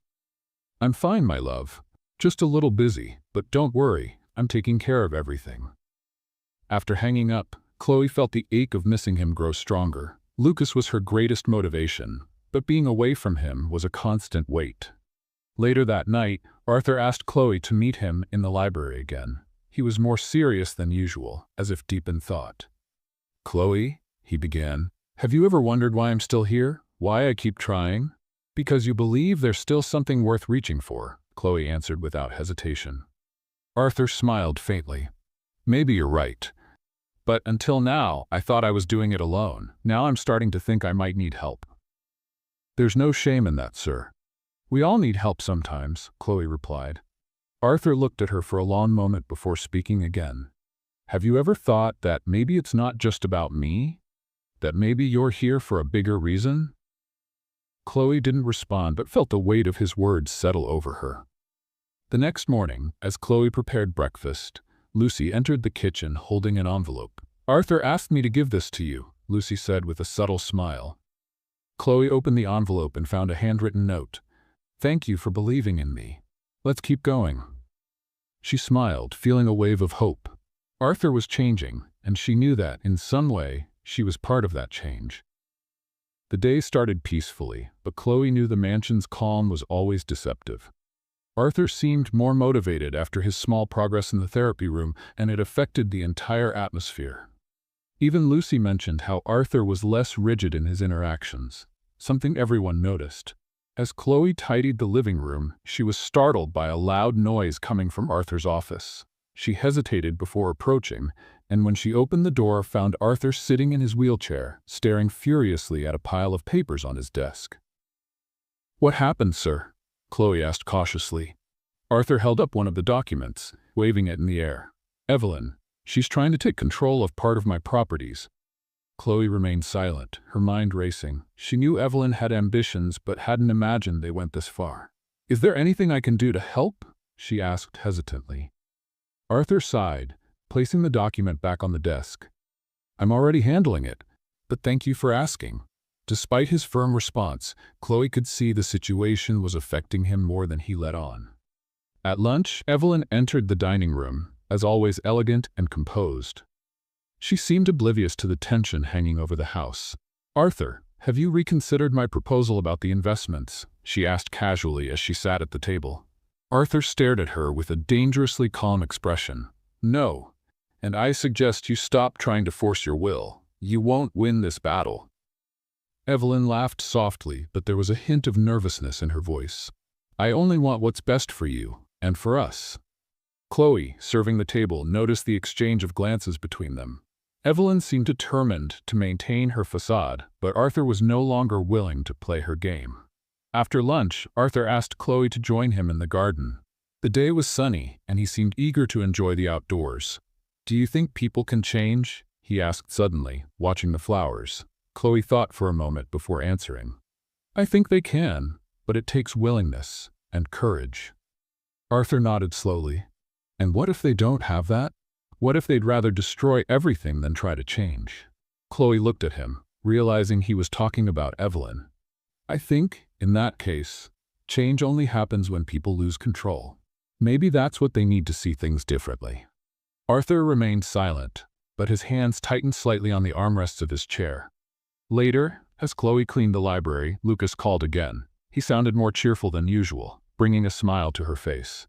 "I'm fine, my love. Just a little busy, but don't worry, I'm taking care of everything." After hanging up, Chloe felt the ache of missing him grow stronger. Lucas was her greatest motivation, but being away from him was a constant weight. Later that night, Arthur asked Chloe to meet him in the library again. He was more serious than usual, as if deep in thought. "Chloe," he began, "have you ever wondered why I'm still here? Why I keep trying?" "Because you believe there's still something worth reaching for," Chloe answered without hesitation. Arthur smiled faintly. "Maybe you're right. But until now, I thought I was doing it alone. Now I'm starting to think I might need help." "There's no shame in that, sir. We all need help sometimes, Chloe replied. Arthur looked at her for a long moment before speaking again. Have you ever thought that maybe it's not just about me? That maybe you're here for a bigger reason? Chloe didn't respond but felt the weight of his words settle over her. The next morning, as Chloe prepared breakfast, Lucy entered the kitchen holding an envelope. Arthur asked me to give this to you, Lucy said with a subtle smile. Chloe opened the envelope and found a handwritten note. Thank you for believing in me. Let's keep going. She smiled, feeling a wave of hope. Arthur was changing, and she knew that, in some way, she was part of that change. The day started peacefully, but Chloe knew the mansion's calm was always deceptive. Arthur seemed more motivated after his small progress in the therapy room, and it affected the entire atmosphere. Even Lucy mentioned how Arthur was less rigid in his interactions, something everyone noticed. As Chloe tidied the living room, she was startled by a loud noise coming from Arthur's office. She hesitated before approaching, and when she opened the door, found Arthur sitting in his wheelchair, staring furiously at a pile of papers on his desk. What happened, sir? Chloe asked cautiously. Arthur held up one of the documents, waving it in the air. Evelyn, she's trying to take control of part of my properties. Chloe remained silent, her mind racing. She knew Evelyn had ambitions, but hadn't imagined they went this far. Is there anything I can do to help? She asked hesitantly. Arthur sighed, placing the document back on the desk. I'm already handling it, but thank you for asking. Despite his firm response, Chloe could see the situation was affecting him more than he let on. At lunch, Evelyn entered the dining room, as always elegant and composed. She seemed oblivious to the tension hanging over the house. Arthur, have you reconsidered my proposal about the investments? She asked casually as she sat at the table. Arthur stared at her with a dangerously calm expression. No, and I suggest you stop trying to force your will. You won't win this battle. Evelyn laughed softly, but there was a hint of nervousness in her voice. I only want what's best for you, and for us. Chloe, serving the table, noticed the exchange of glances between them. Evelyn seemed determined to maintain her facade, but Arthur was no longer willing to play her game. After lunch, Arthur asked Chloe to join him in the garden. The day was sunny, and he seemed eager to enjoy the outdoors. Do you think people can change? He asked suddenly, watching the flowers. Chloe thought for a moment before answering. I think they can, but it takes willingness and courage. Arthur nodded slowly. And what if they don't have that? What if they'd rather destroy everything than try to change? Chloe looked at him, realizing he was talking about Evelyn. I think, in that case, change only happens when people lose control. Maybe that's what they need to see things differently. Arthur remained silent, but his hands tightened slightly on the armrests of his chair. Later, as Chloe cleaned the library, Lucas called again. He sounded more cheerful than usual, bringing a smile to her face.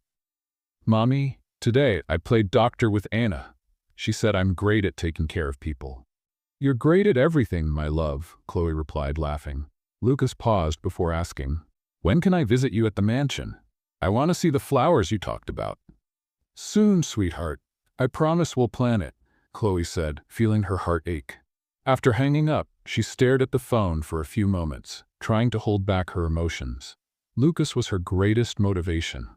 Mommy, today I played doctor with Anna. She said I'm great at taking care of people. You're great at everything, my love, Chloe replied, laughing. Lucas paused before asking, when can I visit you at the mansion? I want to see the flowers you talked about. Soon, sweetheart. I promise we'll plan it, Chloe said, feeling her heart ache. After hanging up, she stared at the phone for a few moments, trying to hold back her emotions. Lucas was her greatest motivation,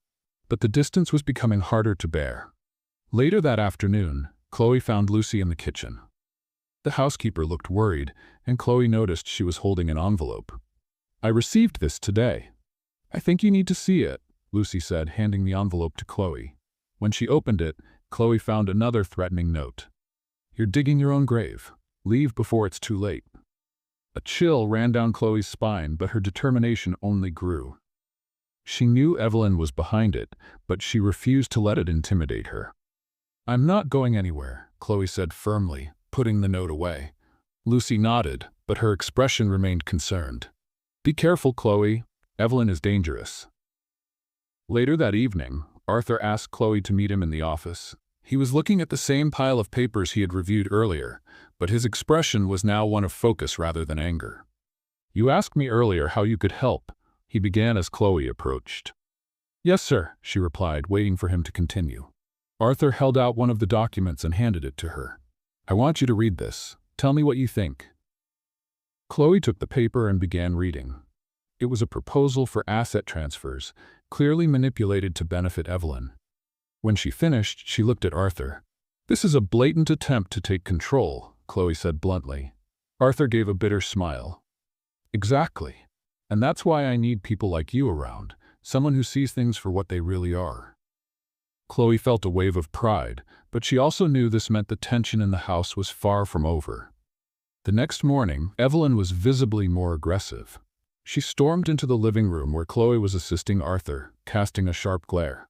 but the distance was becoming harder to bear. Later that afternoon, Chloe found Lucy in the kitchen. The housekeeper looked worried, and Chloe noticed she was holding an envelope. I received this today. I think you need to see it, Lucy said, handing the envelope to Chloe. When she opened it, Chloe found another threatening note. You're digging your own grave. Leave before it's too late. A chill ran down Chloe's spine, but her determination only grew. She knew Evelyn was behind it, but she refused to let it intimidate her. I'm not going anywhere, Chloe said firmly, putting the note away. Lucy nodded, but her expression remained concerned. Be careful, Chloe. Evelyn is dangerous. Later that evening, Arthur asked Chloe to meet him in the office. He was looking at the same pile of papers he had reviewed earlier, but his expression was now one of focus rather than anger. You asked me earlier how you could help, he began as Chloe approached. Yes, sir, she replied, waiting for him to continue. Arthur held out one of the documents and handed it to her. I want you to read this. Tell me what you think. Chloe took the paper and began reading. It was a proposal for asset transfers, clearly manipulated to benefit Evelyn. When she finished, she looked at Arthur. "This is a blatant attempt to take control," Chloe said bluntly. Arthur gave a bitter smile. "Exactly. And that's why I need people like you around, someone who sees things for what they really are." Chloe felt a wave of pride, but she also knew this meant the tension in the house was far from over. The next morning, Evelyn was visibly more aggressive. She stormed into the living room where Chloe was assisting Arthur, casting a sharp glare.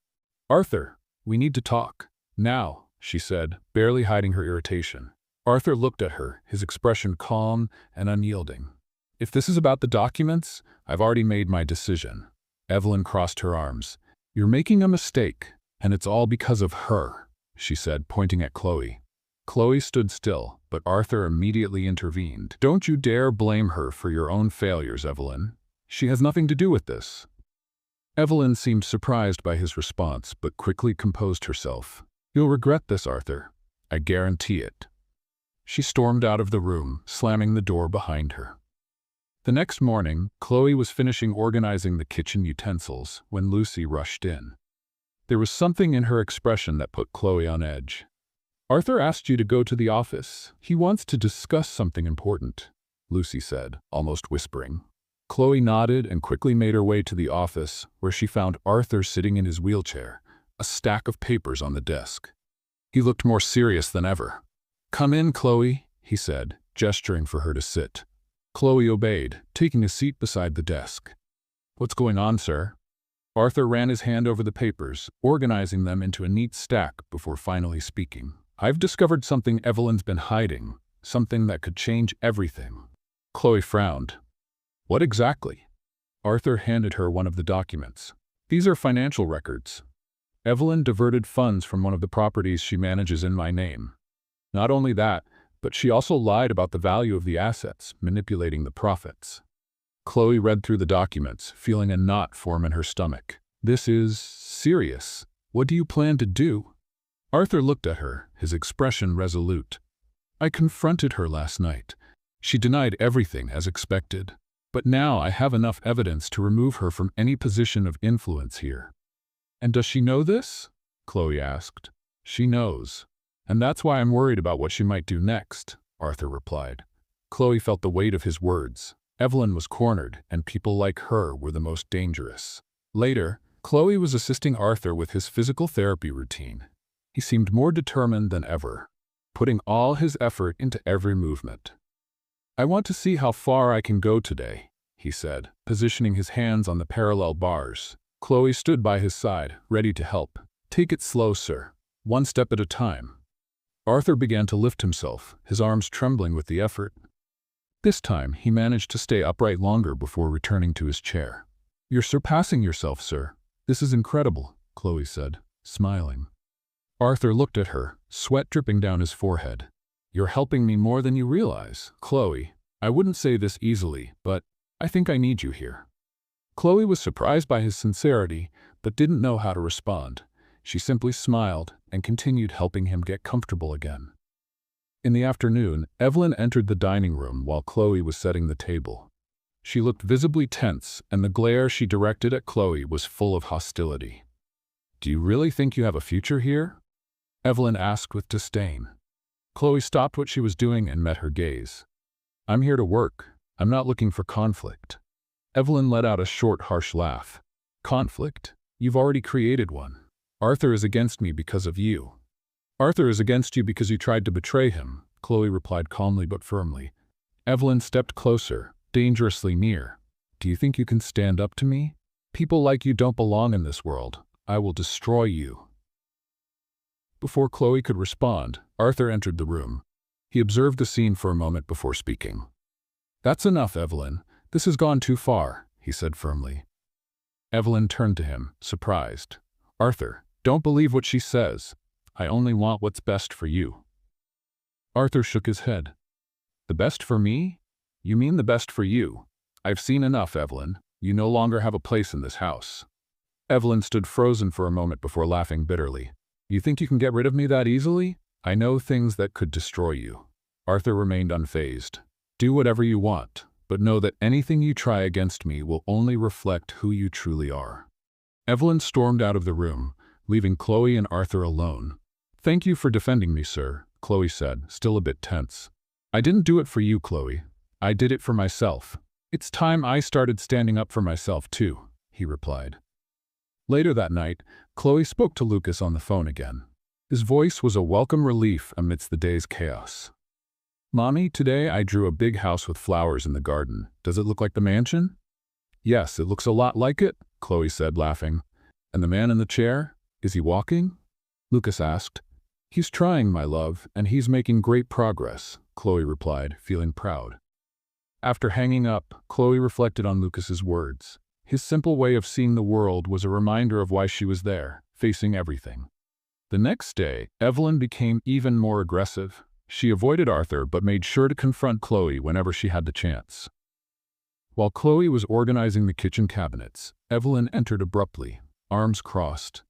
"Arthur, we need to talk. Now," she said, barely hiding her irritation. Arthur looked at her, his expression calm and unyielding. "If this is about the documents, I've already made my decision." Evelyn crossed her arms. "You're making a mistake, and it's all because of her," she said, pointing at Chloe. Chloe stood still, but Arthur immediately intervened. "Don't you dare blame her for your own failures, Evelyn. She has nothing to do with this." Evelyn seemed surprised by his response, but quickly composed herself. "You'll regret this, Arthur. I guarantee it." She stormed out of the room, slamming the door behind her. The next morning, Chloe was finishing organizing the kitchen utensils when Lucy rushed in. There was something in her expression that put Chloe on edge. "Arthur asked you to go to the office. He wants to discuss something important," Lucy said, almost whispering. Chloe nodded and quickly made her way to the office, where she found Arthur sitting in his wheelchair, a stack of papers on the desk. He looked more serious than ever. "Come in, Chloe," he said, gesturing for her to sit. Chloe obeyed, taking a seat beside the desk. "What's going on, sir?" Arthur ran his hand over the papers, organizing them into a neat stack before finally speaking. "I've discovered something Evelyn's been hiding, something that could change everything." Chloe frowned. "What exactly?" Arthur handed her one of the documents. "These are financial records. Evelyn diverted funds from one of the properties she manages in my name. Not only that, but she also lied about the value of the assets, manipulating the profits." Chloe read through the documents, feeling a knot form in her stomach. "This is serious. What do you plan to do?" Arthur looked at her, his expression resolute. "I confronted her last night. She denied everything as expected. But now I have enough evidence to remove her from any position of influence here." "And does she know this?" Chloe asked. "She knows. And that's why I'm worried about what she might do next," Arthur replied. Chloe felt the weight of his words. Evelyn was cornered, and people like her were the most dangerous. Later, Chloe was assisting Arthur with his physical therapy routine. He seemed more determined than ever, putting all his effort into every movement. "I want to see how far I can go today," he said, positioning his hands on the parallel bars. Chloe stood by his side, ready to help. "Take it slow, sir. One step at a time." Arthur began to lift himself, his arms trembling with the effort. This time, he managed to stay upright longer before returning to his chair. "You're surpassing yourself, sir. This is incredible," Chloe said, smiling. Arthur looked at her, sweat dripping down his forehead. "You're helping me more than you realize, Chloe. I wouldn't say this easily, but I think I need you here." Chloe was surprised by his sincerity, but didn't know how to respond. She simply smiled and continued helping him get comfortable again. In the afternoon, Evelyn entered the dining room while Chloe was setting the table. She looked visibly tense, and the glare she directed at Chloe was full of hostility. "Do you really think you have a future here?" Evelyn asked with disdain. Chloe stopped what she was doing and met her gaze. "I'm here to work. I'm not looking for conflict." Evelyn let out a short, harsh laugh. "Conflict? You've already created one. Arthur is against me because of you." "Arthur is against you because you tried to betray him," Chloe replied calmly but firmly. Evelyn stepped closer, dangerously near. "Do you think you can stand up to me? People like you don't belong in this world. I will destroy you." Before Chloe could respond, Arthur entered the room. He observed the scene for a moment before speaking. "That's enough, Evelyn. This has gone too far," he said firmly. Evelyn turned to him, surprised. "Arthur, don't believe what she says. I only want what's best for you." Arthur shook his head. "The best for me? You mean the best for you? I've seen enough, Evelyn. You no longer have a place in this house." Evelyn stood frozen for a moment before laughing bitterly. "You think you can get rid of me that easily? I know things that could destroy you." Arthur remained unfazed. "Do whatever you want, but know that anything you try against me will only reflect who you truly are." Evelyn stormed out of the room, leaving Chloe and Arthur alone. "Thank you for defending me, sir," Chloe said, still a bit tense. "I didn't do it for you, Chloe. I did it for myself. It's time I started standing up for myself, too," he replied. Later that night, Chloe spoke to Lucas on the phone again. His voice was a welcome relief amidst the day's chaos. "Mommy, today I drew a big house with flowers in the garden. Does it look like the mansion?" "Yes, it looks a lot like it," Chloe said, laughing. "And the man in the chair? Is he walking?" Lucas asked. "He's trying, my love, and he's making great progress," Chloe replied, feeling proud. After hanging up, Chloe reflected on Lucas's words. His simple way of seeing the world was a reminder of why she was there, facing everything. The next day, Evelyn became even more aggressive. She avoided Arthur but made sure to confront Chloe whenever she had the chance. While Chloe was organizing the kitchen cabinets, Evelyn entered abruptly, arms crossed.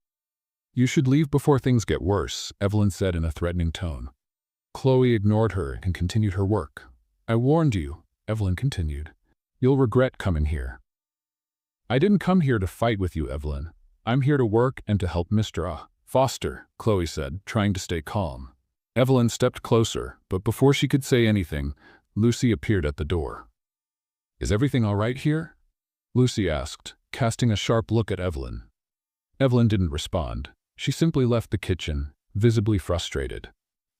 "You should leave before things get worse," Evelyn said in a threatening tone. Chloe ignored her and continued her work. "I warned you," Evelyn continued. "You'll regret coming here." "I didn't come here to fight with you, Evelyn. I'm here to work and to help Mr. Foster," Chloe said, trying to stay calm. Evelyn stepped closer, but before she could say anything, Lucy appeared at the door. "Is everything all right here?" Lucy asked, casting a sharp look at Evelyn. Evelyn didn't respond. She simply left the kitchen, visibly frustrated.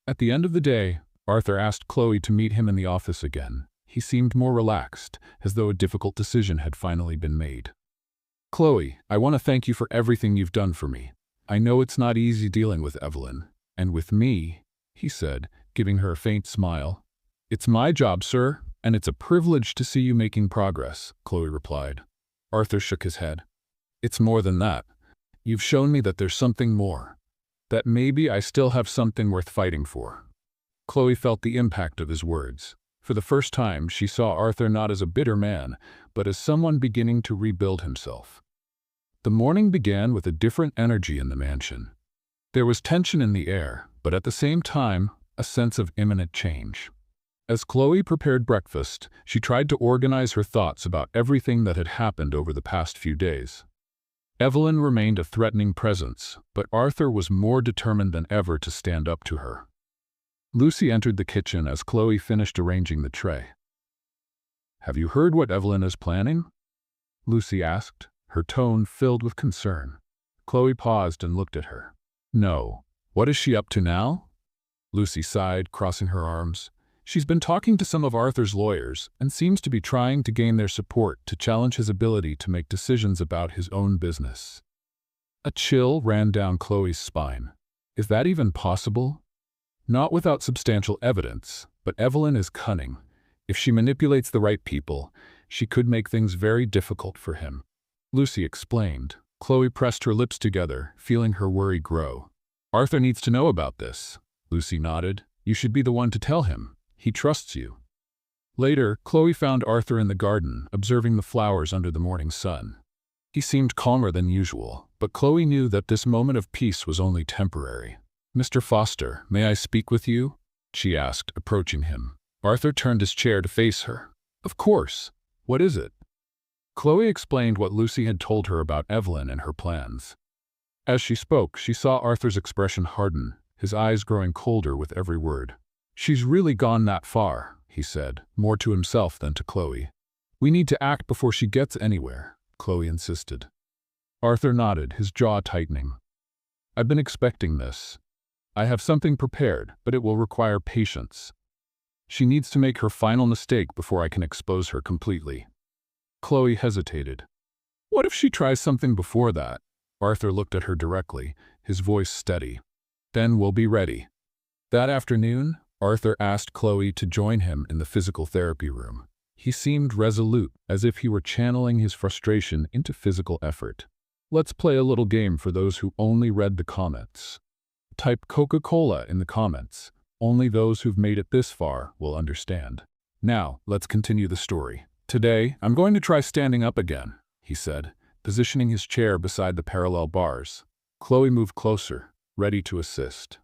At the end of the day, Arthur asked Chloe to meet him in the office again. He seemed more relaxed, as though a difficult decision had finally been made. "Chloe, I want to thank you for everything you've done for me. I know it's not easy dealing with Evelyn, and with me," he said, giving her a faint smile. "It's my job, sir, and it's a privilege to see you making progress," Chloe replied. Arthur shook his head. "It's more than that. You've shown me that there's something more, that maybe I still have something worth fighting for." Chloe felt the impact of his words. For the first time, she saw Arthur not as a bitter man, but as someone beginning to rebuild himself. The morning began with a different energy in the mansion. There was tension in the air, but at the same time, a sense of imminent change. As Chloe prepared breakfast, she tried to organize her thoughts about everything that had happened over the past few days. Evelyn remained a threatening presence, but Arthur was more determined than ever to stand up to her. Lucy entered the kitchen as Chloe finished arranging the tray. "Have you heard what Evelyn is planning?" Lucy asked, her tone filled with concern. Chloe paused and looked at her. "No. What is she up to now?" Lucy sighed, crossing her arms. "She's been talking to some of Arthur's lawyers and seems to be trying to gain their support to challenge his ability to make decisions about his own business." A chill ran down Chloe's spine. Is that even possible? Not without substantial evidence, but Evelyn is cunning. If she manipulates the right people, she could make things very difficult for him. Lucy explained. Chloe pressed her lips together, feeling her worry grow. "Arthur needs to know about this." Lucy nodded. "You should be the one to tell him. He trusts you." Later, Chloe found Arthur in the garden, observing the flowers under the morning sun. He seemed calmer than usual, but Chloe knew that this moment of peace was only temporary. "Mr. Foster, may I speak with you?" she asked, approaching him. Arthur turned his chair to face her. "Of course. What is it?" Chloe explained what Lucy had told her about Evelyn and her plans. As she spoke, she saw Arthur's expression harden, his eyes growing colder with every word. "She's really gone that far," he said, more to himself than to Chloe. "We need to act before she gets anywhere," Chloe insisted. Arthur nodded, his jaw tightening. "I've been expecting this. I have something prepared, but it will require patience. She needs to make her final mistake before I can expose her completely." Chloe hesitated. "What if she tries something before that?" Arthur looked at her directly, his voice steady. "Then we'll be ready." That afternoon, Arthur asked Chloe to join him in the physical therapy room. He seemed resolute, as if he were channeling his frustration into physical effort. "Let's play a little game for those who only read the comments. Type Coca-Cola in the comments. Only those who've made it this far will understand. Now, let's continue the story. Today, I'm going to try standing up again," he said, positioning his chair beside the parallel bars. Chloe moved closer, ready to assist.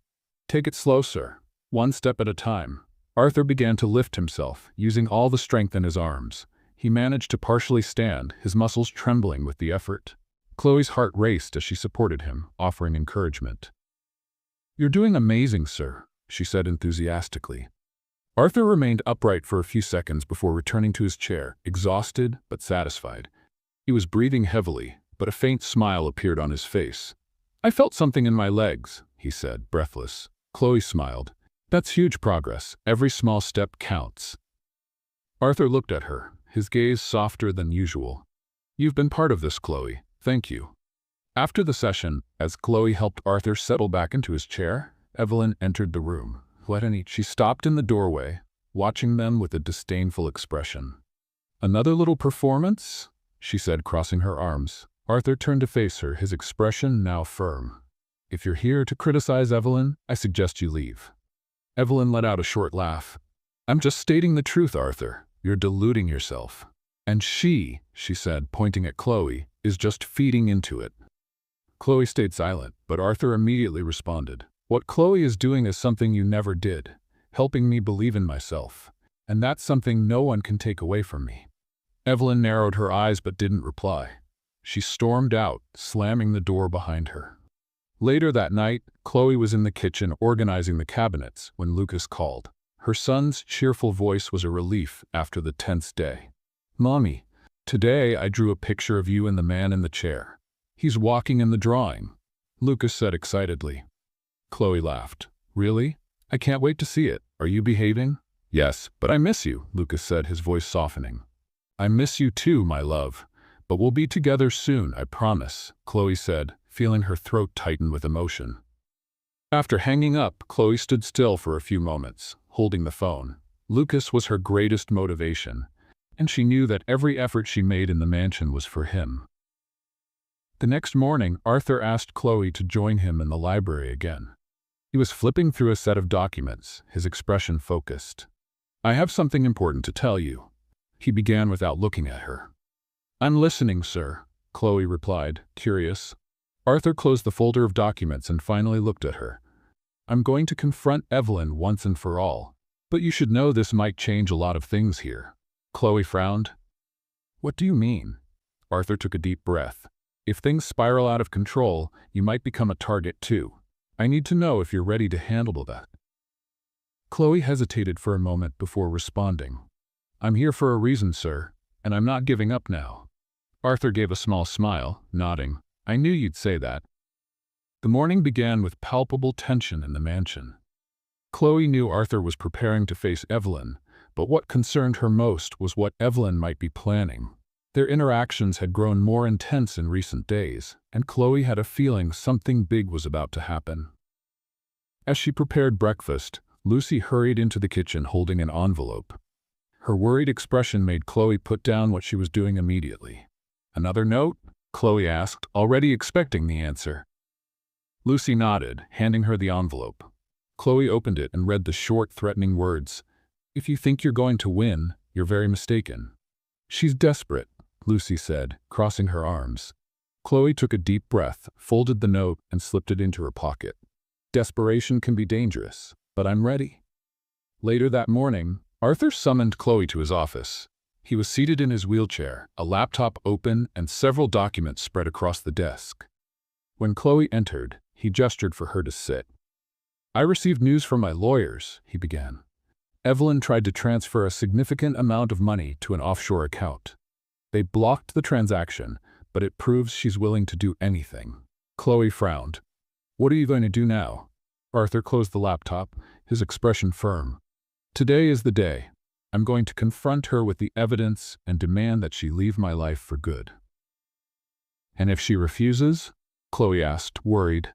"Take it slow, sir. One step at a time." Arthur began to lift himself, using all the strength in his arms. He managed to partially stand, his muscles trembling with the effort. Chloe's heart raced as she supported him, offering encouragement. "You're doing amazing, sir," she said enthusiastically. Arthur remained upright for a few seconds before returning to his chair, exhausted but satisfied. He was breathing heavily, but a faint smile appeared on his face. "I felt something in my legs," he said, breathless. Chloe smiled. "That's huge progress. Every small step counts." Arthur looked at her, his gaze softer than usual. "You've been part of this, Chloe. Thank you." After the session, as Chloe helped Arthur settle back into his chair, Evelyn entered the room. She stopped in the doorway, watching them with a disdainful expression. "Another little performance?" she said, crossing her arms. Arthur turned to face her, his expression now firm. "If you're here to criticize Evelyn, I suggest you leave." Evelyn let out a short laugh. "I'm just stating the truth, Arthur. You're deluding yourself. And she said, pointing at Chloe, is just feeding into it." Chloe stayed silent, but Arthur immediately responded. "What Chloe is doing is something you never did, helping me believe in myself. And that's something no one can take away from me." Evelyn narrowed her eyes but didn't reply. She stormed out, slamming the door behind her. Later that night, Chloe was in the kitchen organizing the cabinets when Lucas called. Her son's cheerful voice was a relief after the tense day. "Mommy, today I drew a picture of you and the man in the chair. He's walking in the drawing," Lucas said excitedly. Chloe laughed. "Really? I can't wait to see it. Are you behaving?" "Yes, but I miss you," Lucas said, his voice softening. "I miss you too, my love. But we'll be together soon, I promise," Chloe said, feeling her throat tighten with emotion. After hanging up, Chloe stood still for a few moments, holding the phone. Lucas was her greatest motivation, and she knew that every effort she made in the mansion was for him. The next morning, Arthur asked Chloe to join him in the library again. He was flipping through a set of documents, his expression focused. "I have something important to tell you," he began without looking at her. "I'm listening, sir," Chloe replied, curious. Arthur closed the folder of documents and finally looked at her. "I'm going to confront Evelyn once and for all, but you should know this might change a lot of things here." Chloe frowned. "What do you mean?" Arthur took a deep breath. "If things spiral out of control, you might become a target too. I need to know if you're ready to handle that." Chloe hesitated for a moment before responding. "I'm here for a reason, sir, and I'm not giving up now." Arthur gave a small smile, nodding. "I knew you'd say that." The morning began with palpable tension in the mansion. Chloe knew Arthur was preparing to face Evelyn, but what concerned her most was what Evelyn might be planning. Their interactions had grown more intense in recent days, and Chloe had a feeling something big was about to happen. As she prepared breakfast, Lucy hurried into the kitchen holding an envelope. Her worried expression made Chloe put down what she was doing immediately. "Another note?" Chloe asked, already expecting the answer. Lucy nodded, handing her the envelope. Chloe opened it and read the short, threatening words. "If you think you're going to win, you're very mistaken." "She's desperate," Lucy said, crossing her arms. Chloe took a deep breath, folded the note, and slipped it into her pocket. "Desperation can be dangerous, but I'm ready." Later that morning, Arthur summoned Chloe to his office. He was seated in his wheelchair, a laptop open and several documents spread across the desk. When Chloe entered, he gestured for her to sit. "I received news from my lawyers," he began. "Evelyn tried to transfer a significant amount of money to an offshore account. They blocked the transaction, but it proves she's willing to do anything." Chloe frowned. "What are you going to do now?" Arthur closed the laptop, his expression firm. "Today is the day. I'm going to confront her with the evidence and demand that she leave my life for good." "And if she refuses?" Chloe asked, worried.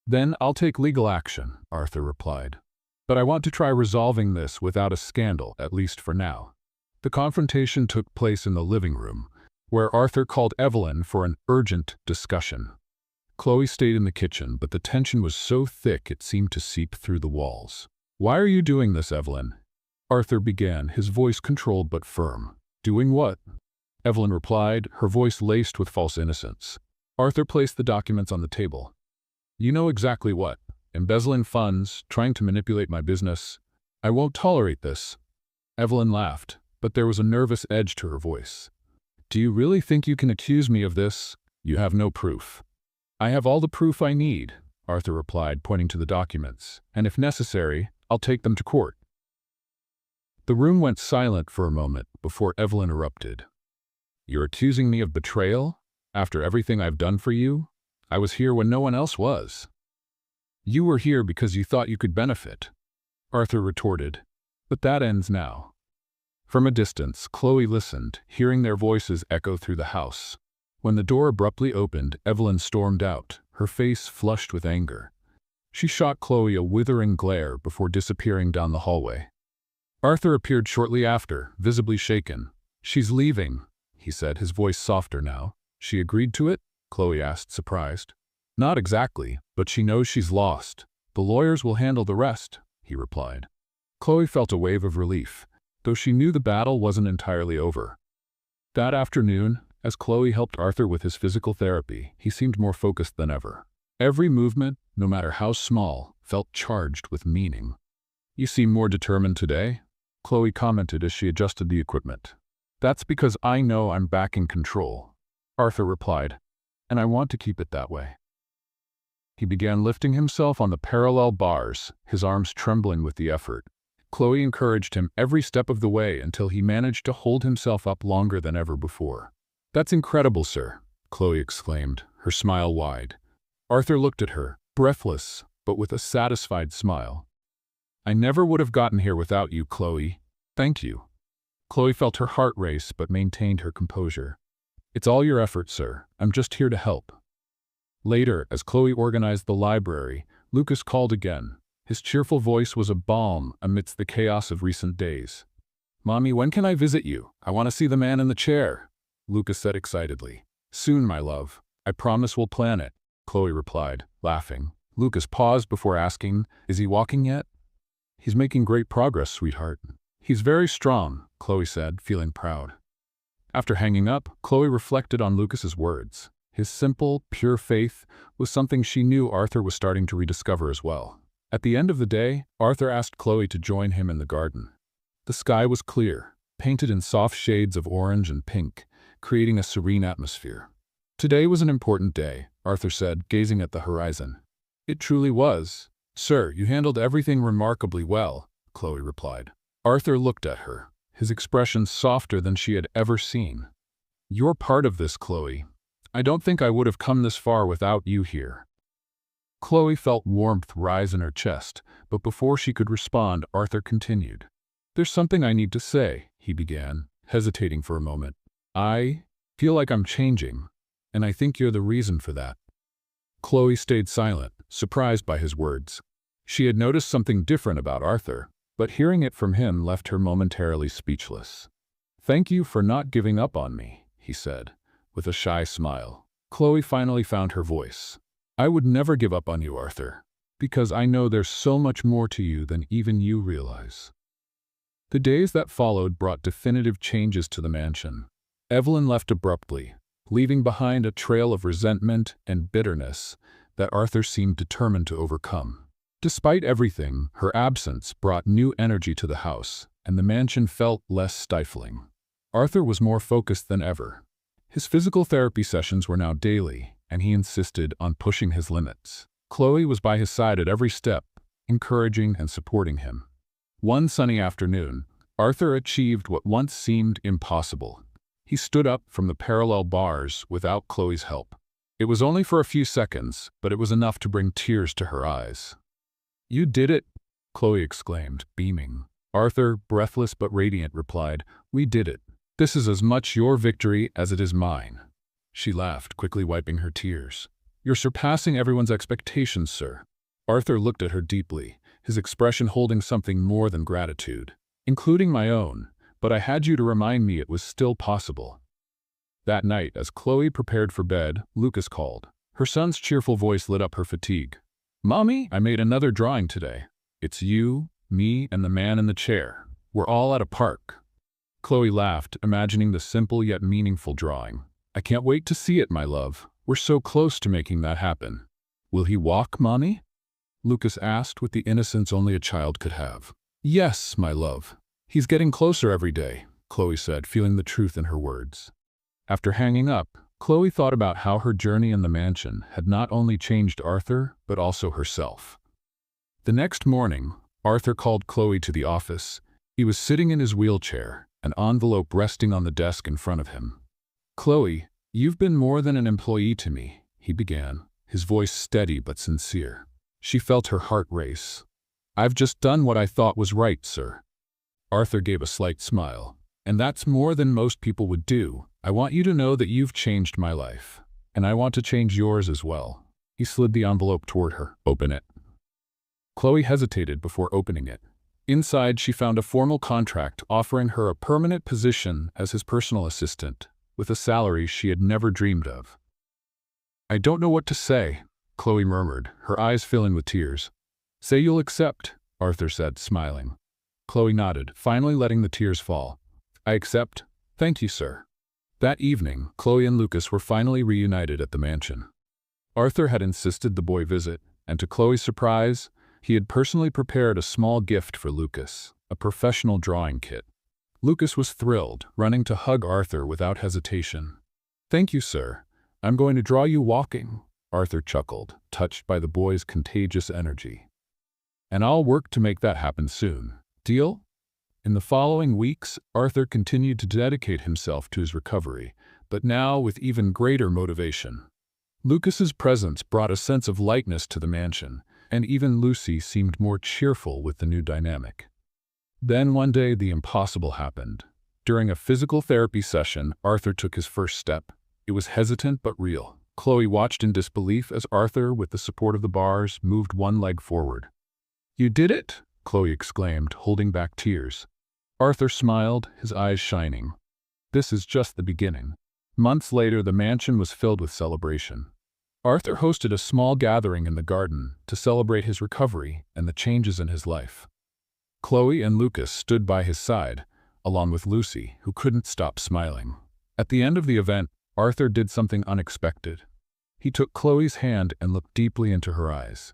"Then I'll take legal action," Arthur replied. "But I want to try resolving this without a scandal, at least for now." The confrontation took place in the living room, where Arthur called Evelyn for an urgent discussion. Chloe stayed in the kitchen, but the tension was so thick it seemed to seep through the walls. "Why are you doing this, Evelyn?" Arthur began, his voice controlled but firm. "Doing what?" Evelyn replied, her voice laced with false innocence. Arthur placed the documents on the table. "You know exactly what. Embezzling funds, trying to manipulate my business. I won't tolerate this. Evelyn laughed, but there was a nervous edge to her voice. Do you really think you can accuse me of this? You have no proof. I have all the proof I need, Arthur replied, pointing to the documents, and if necessary, I'll take them to court. The room went silent for a moment before Evelyn erupted. You're accusing me of betrayal? After everything I've done for you? I was here when no one else was. You were here because you thought you could benefit, Arthur retorted, but that ends now. From a distance, Chloe listened, hearing their voices echo through the house. When the door abruptly opened, Evelyn stormed out, her face flushed with anger. She shot Chloe a withering glare before disappearing down the hallway. Arthur appeared shortly after, visibly shaken. She's leaving, he said, his voice softer now. She agreed to it? Chloe asked, surprised. Not exactly, but she knows she's lost. The lawyers will handle the rest, he replied. Chloe felt a wave of relief, though she knew the battle wasn't entirely over. That afternoon, as Chloe helped Arthur with his physical therapy, he seemed more focused than ever. Every movement, no matter how small, felt charged with meaning. You seem more determined today, Chloe commented as she adjusted the equipment. That's because I know I'm back in control, Arthur replied, and I want to keep it that way. He began lifting himself on the parallel bars, his arms trembling with the effort. Chloe encouraged him every step of the way until he managed to hold himself up longer than ever before. That's incredible, sir, Chloe exclaimed, her smile wide. Arthur looked at her, breathless, but with a satisfied smile. I never would have gotten here without you, Chloe. Thank you. Chloe felt her heart race but maintained her composure. It's all your effort, sir. I'm just here to help. Later, as Chloe organized the library, Lucas called again. His cheerful voice was a balm amidst the chaos of recent days. Mommy, when can I visit you? I want to see the man in the chair, Lucas said excitedly. Soon, my love. I promise we'll plan it, Chloe replied, laughing. Lucas paused before asking, is he walking yet? He's making great progress, sweetheart. He's very strong, Chloe said, feeling proud. After hanging up, Chloe reflected on Lucas's words. His simple, pure faith was something she knew Arthur was starting to rediscover as well. At the end of the day, Arthur asked Chloe to join him in the garden. The sky was clear, painted in soft shades of orange and pink, creating a serene atmosphere. Today was an important day, Arthur said, gazing at the horizon. It truly was. Sir, you handled everything remarkably well, Chloe replied. Arthur looked at her, his expression softer than she had ever seen. You're part of this, Chloe. I don't think I would have come this far without you here. Chloe felt warmth rise in her chest, but before she could respond, Arthur continued. There's something I need to say, he began, hesitating for a moment. I feel like I'm changing, and I think you're the reason for that. Chloe stayed silent, surprised by his words. She had noticed something different about Arthur, but hearing it from him left her momentarily speechless. Thank you for not giving up on me, he said, with a shy smile. Chloe finally found her voice. I would never give up on you, Arthur, because I know there's so much more to you than even you realize. The days that followed brought definitive changes to the mansion. Evelyn left abruptly, leaving behind a trail of resentment and bitterness that Arthur seemed determined to overcome. Despite everything, her absence brought new energy to the house, and the mansion felt less stifling. Arthur was more focused than ever. His physical therapy sessions were now daily, and he insisted on pushing his limits. Chloe was by his side at every step, encouraging and supporting him. One sunny afternoon, Arthur achieved what once seemed impossible. He stood up from the parallel bars without Chloe's help. It was only for a few seconds, but it was enough to bring tears to her eyes. You did it, Chloe exclaimed, beaming. Arthur, breathless but radiant, replied, We did it. This is as much your victory as it is mine. She laughed, quickly wiping her tears. You're surpassing everyone's expectations, sir. Arthur looked at her deeply, his expression holding something more than gratitude, including my own, but I had you to remind me it was still possible. That night, as Chloe prepared for bed, Lucas called. Her son's cheerful voice lit up her fatigue. Mommy, I made another drawing today. It's you, me, and the man in the chair. We're all at a park. Chloe laughed, imagining the simple yet meaningful drawing. I can't wait to see it, my love. We're so close to making that happen. Will he walk, Mommy? Lucas asked with the innocence only a child could have. Yes, my love. He's getting closer every day, Chloe said, feeling the truth in her words. After hanging up, Chloe thought about how her journey in the mansion had not only changed Arthur, but also herself. The next morning, Arthur called Chloe to the office. He was sitting in his wheelchair, an envelope resting on the desk in front of him. "Chloe, you've been more than an employee to me," he began, his voice steady but sincere. She felt her heart race. "I've just done what I thought was right, sir." Arthur gave a slight smile. "And that's more than most people would do. I want you to know that you've changed my life, and I want to change yours as well." He slid the envelope toward her. "Open it." Chloe hesitated before opening it. Inside, she found a formal contract offering her a permanent position as his personal assistant, with a salary she had never dreamed of. "I don't know what to say," Chloe murmured, her eyes filling with tears. "Say you'll accept," Arthur said, smiling. Chloe nodded, finally letting the tears fall. "I accept. Thank you, sir." That evening, Chloe and Lucas were finally reunited at the mansion. Arthur had insisted the boy visit, and to Chloe's surprise, he had personally prepared a small gift for Lucas, a professional drawing kit. Lucas was thrilled, running to hug Arthur without hesitation. "Thank you, sir. I'm going to draw you walking," Arthur chuckled, touched by the boy's contagious energy. "And I'll work to make that happen soon. Deal?" In the following weeks, Arthur continued to dedicate himself to his recovery, but now with even greater motivation. Lucas's presence brought a sense of lightness to the mansion, and even Lucy seemed more cheerful with the new dynamic. Then one day the impossible happened. During a physical therapy session, Arthur took his first step. It was hesitant but real. Chloe watched in disbelief as Arthur, with the support of the bars, moved one leg forward. "You did it!" Chloe exclaimed, holding back tears. Arthur smiled, his eyes shining. "This is just the beginning." Months later, the mansion was filled with celebration. Arthur hosted a small gathering in the garden to celebrate his recovery and the changes in his life. Chloe and Lucas stood by his side, along with Lucy, who couldn't stop smiling. At the end of the event, Arthur did something unexpected. He took Chloe's hand and looked deeply into her eyes.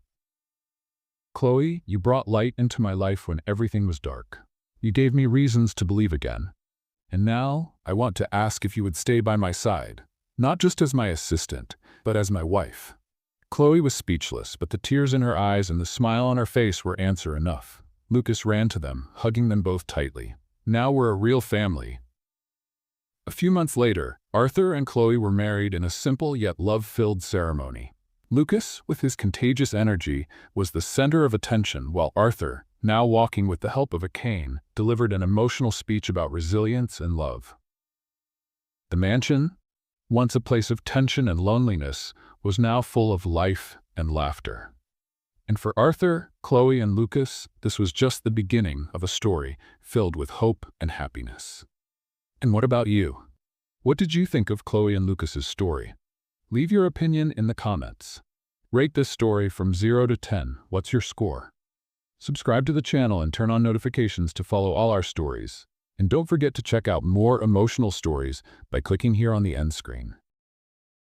"Chloe, you brought light into my life when everything was dark. You gave me reasons to believe again. And now, I want to ask if you would stay by my side, not just as my assistant, but as my wife." Chloe was speechless, but the tears in her eyes and the smile on her face were answer enough. Lucas ran to them, hugging them both tightly. "Now we're a real family." A few months later, Arthur and Chloe were married in a simple yet love-filled ceremony. Lucas, with his contagious energy, was the center of attention, while Arthur, now walking with the help of a cane, delivered an emotional speech about resilience and love. The mansion, once a place of tension and loneliness, was now full of life and laughter. And for Arthur, Chloe, and Lucas, this was just the beginning of a story filled with hope and happiness. And what about you? What did you think of Chloe and Lucas's story? Leave your opinion in the comments. Rate this story from 0 to 10. What's your score? Subscribe to the channel and turn on notifications to follow all our stories. And don't forget to check out more emotional stories by clicking here on the end screen.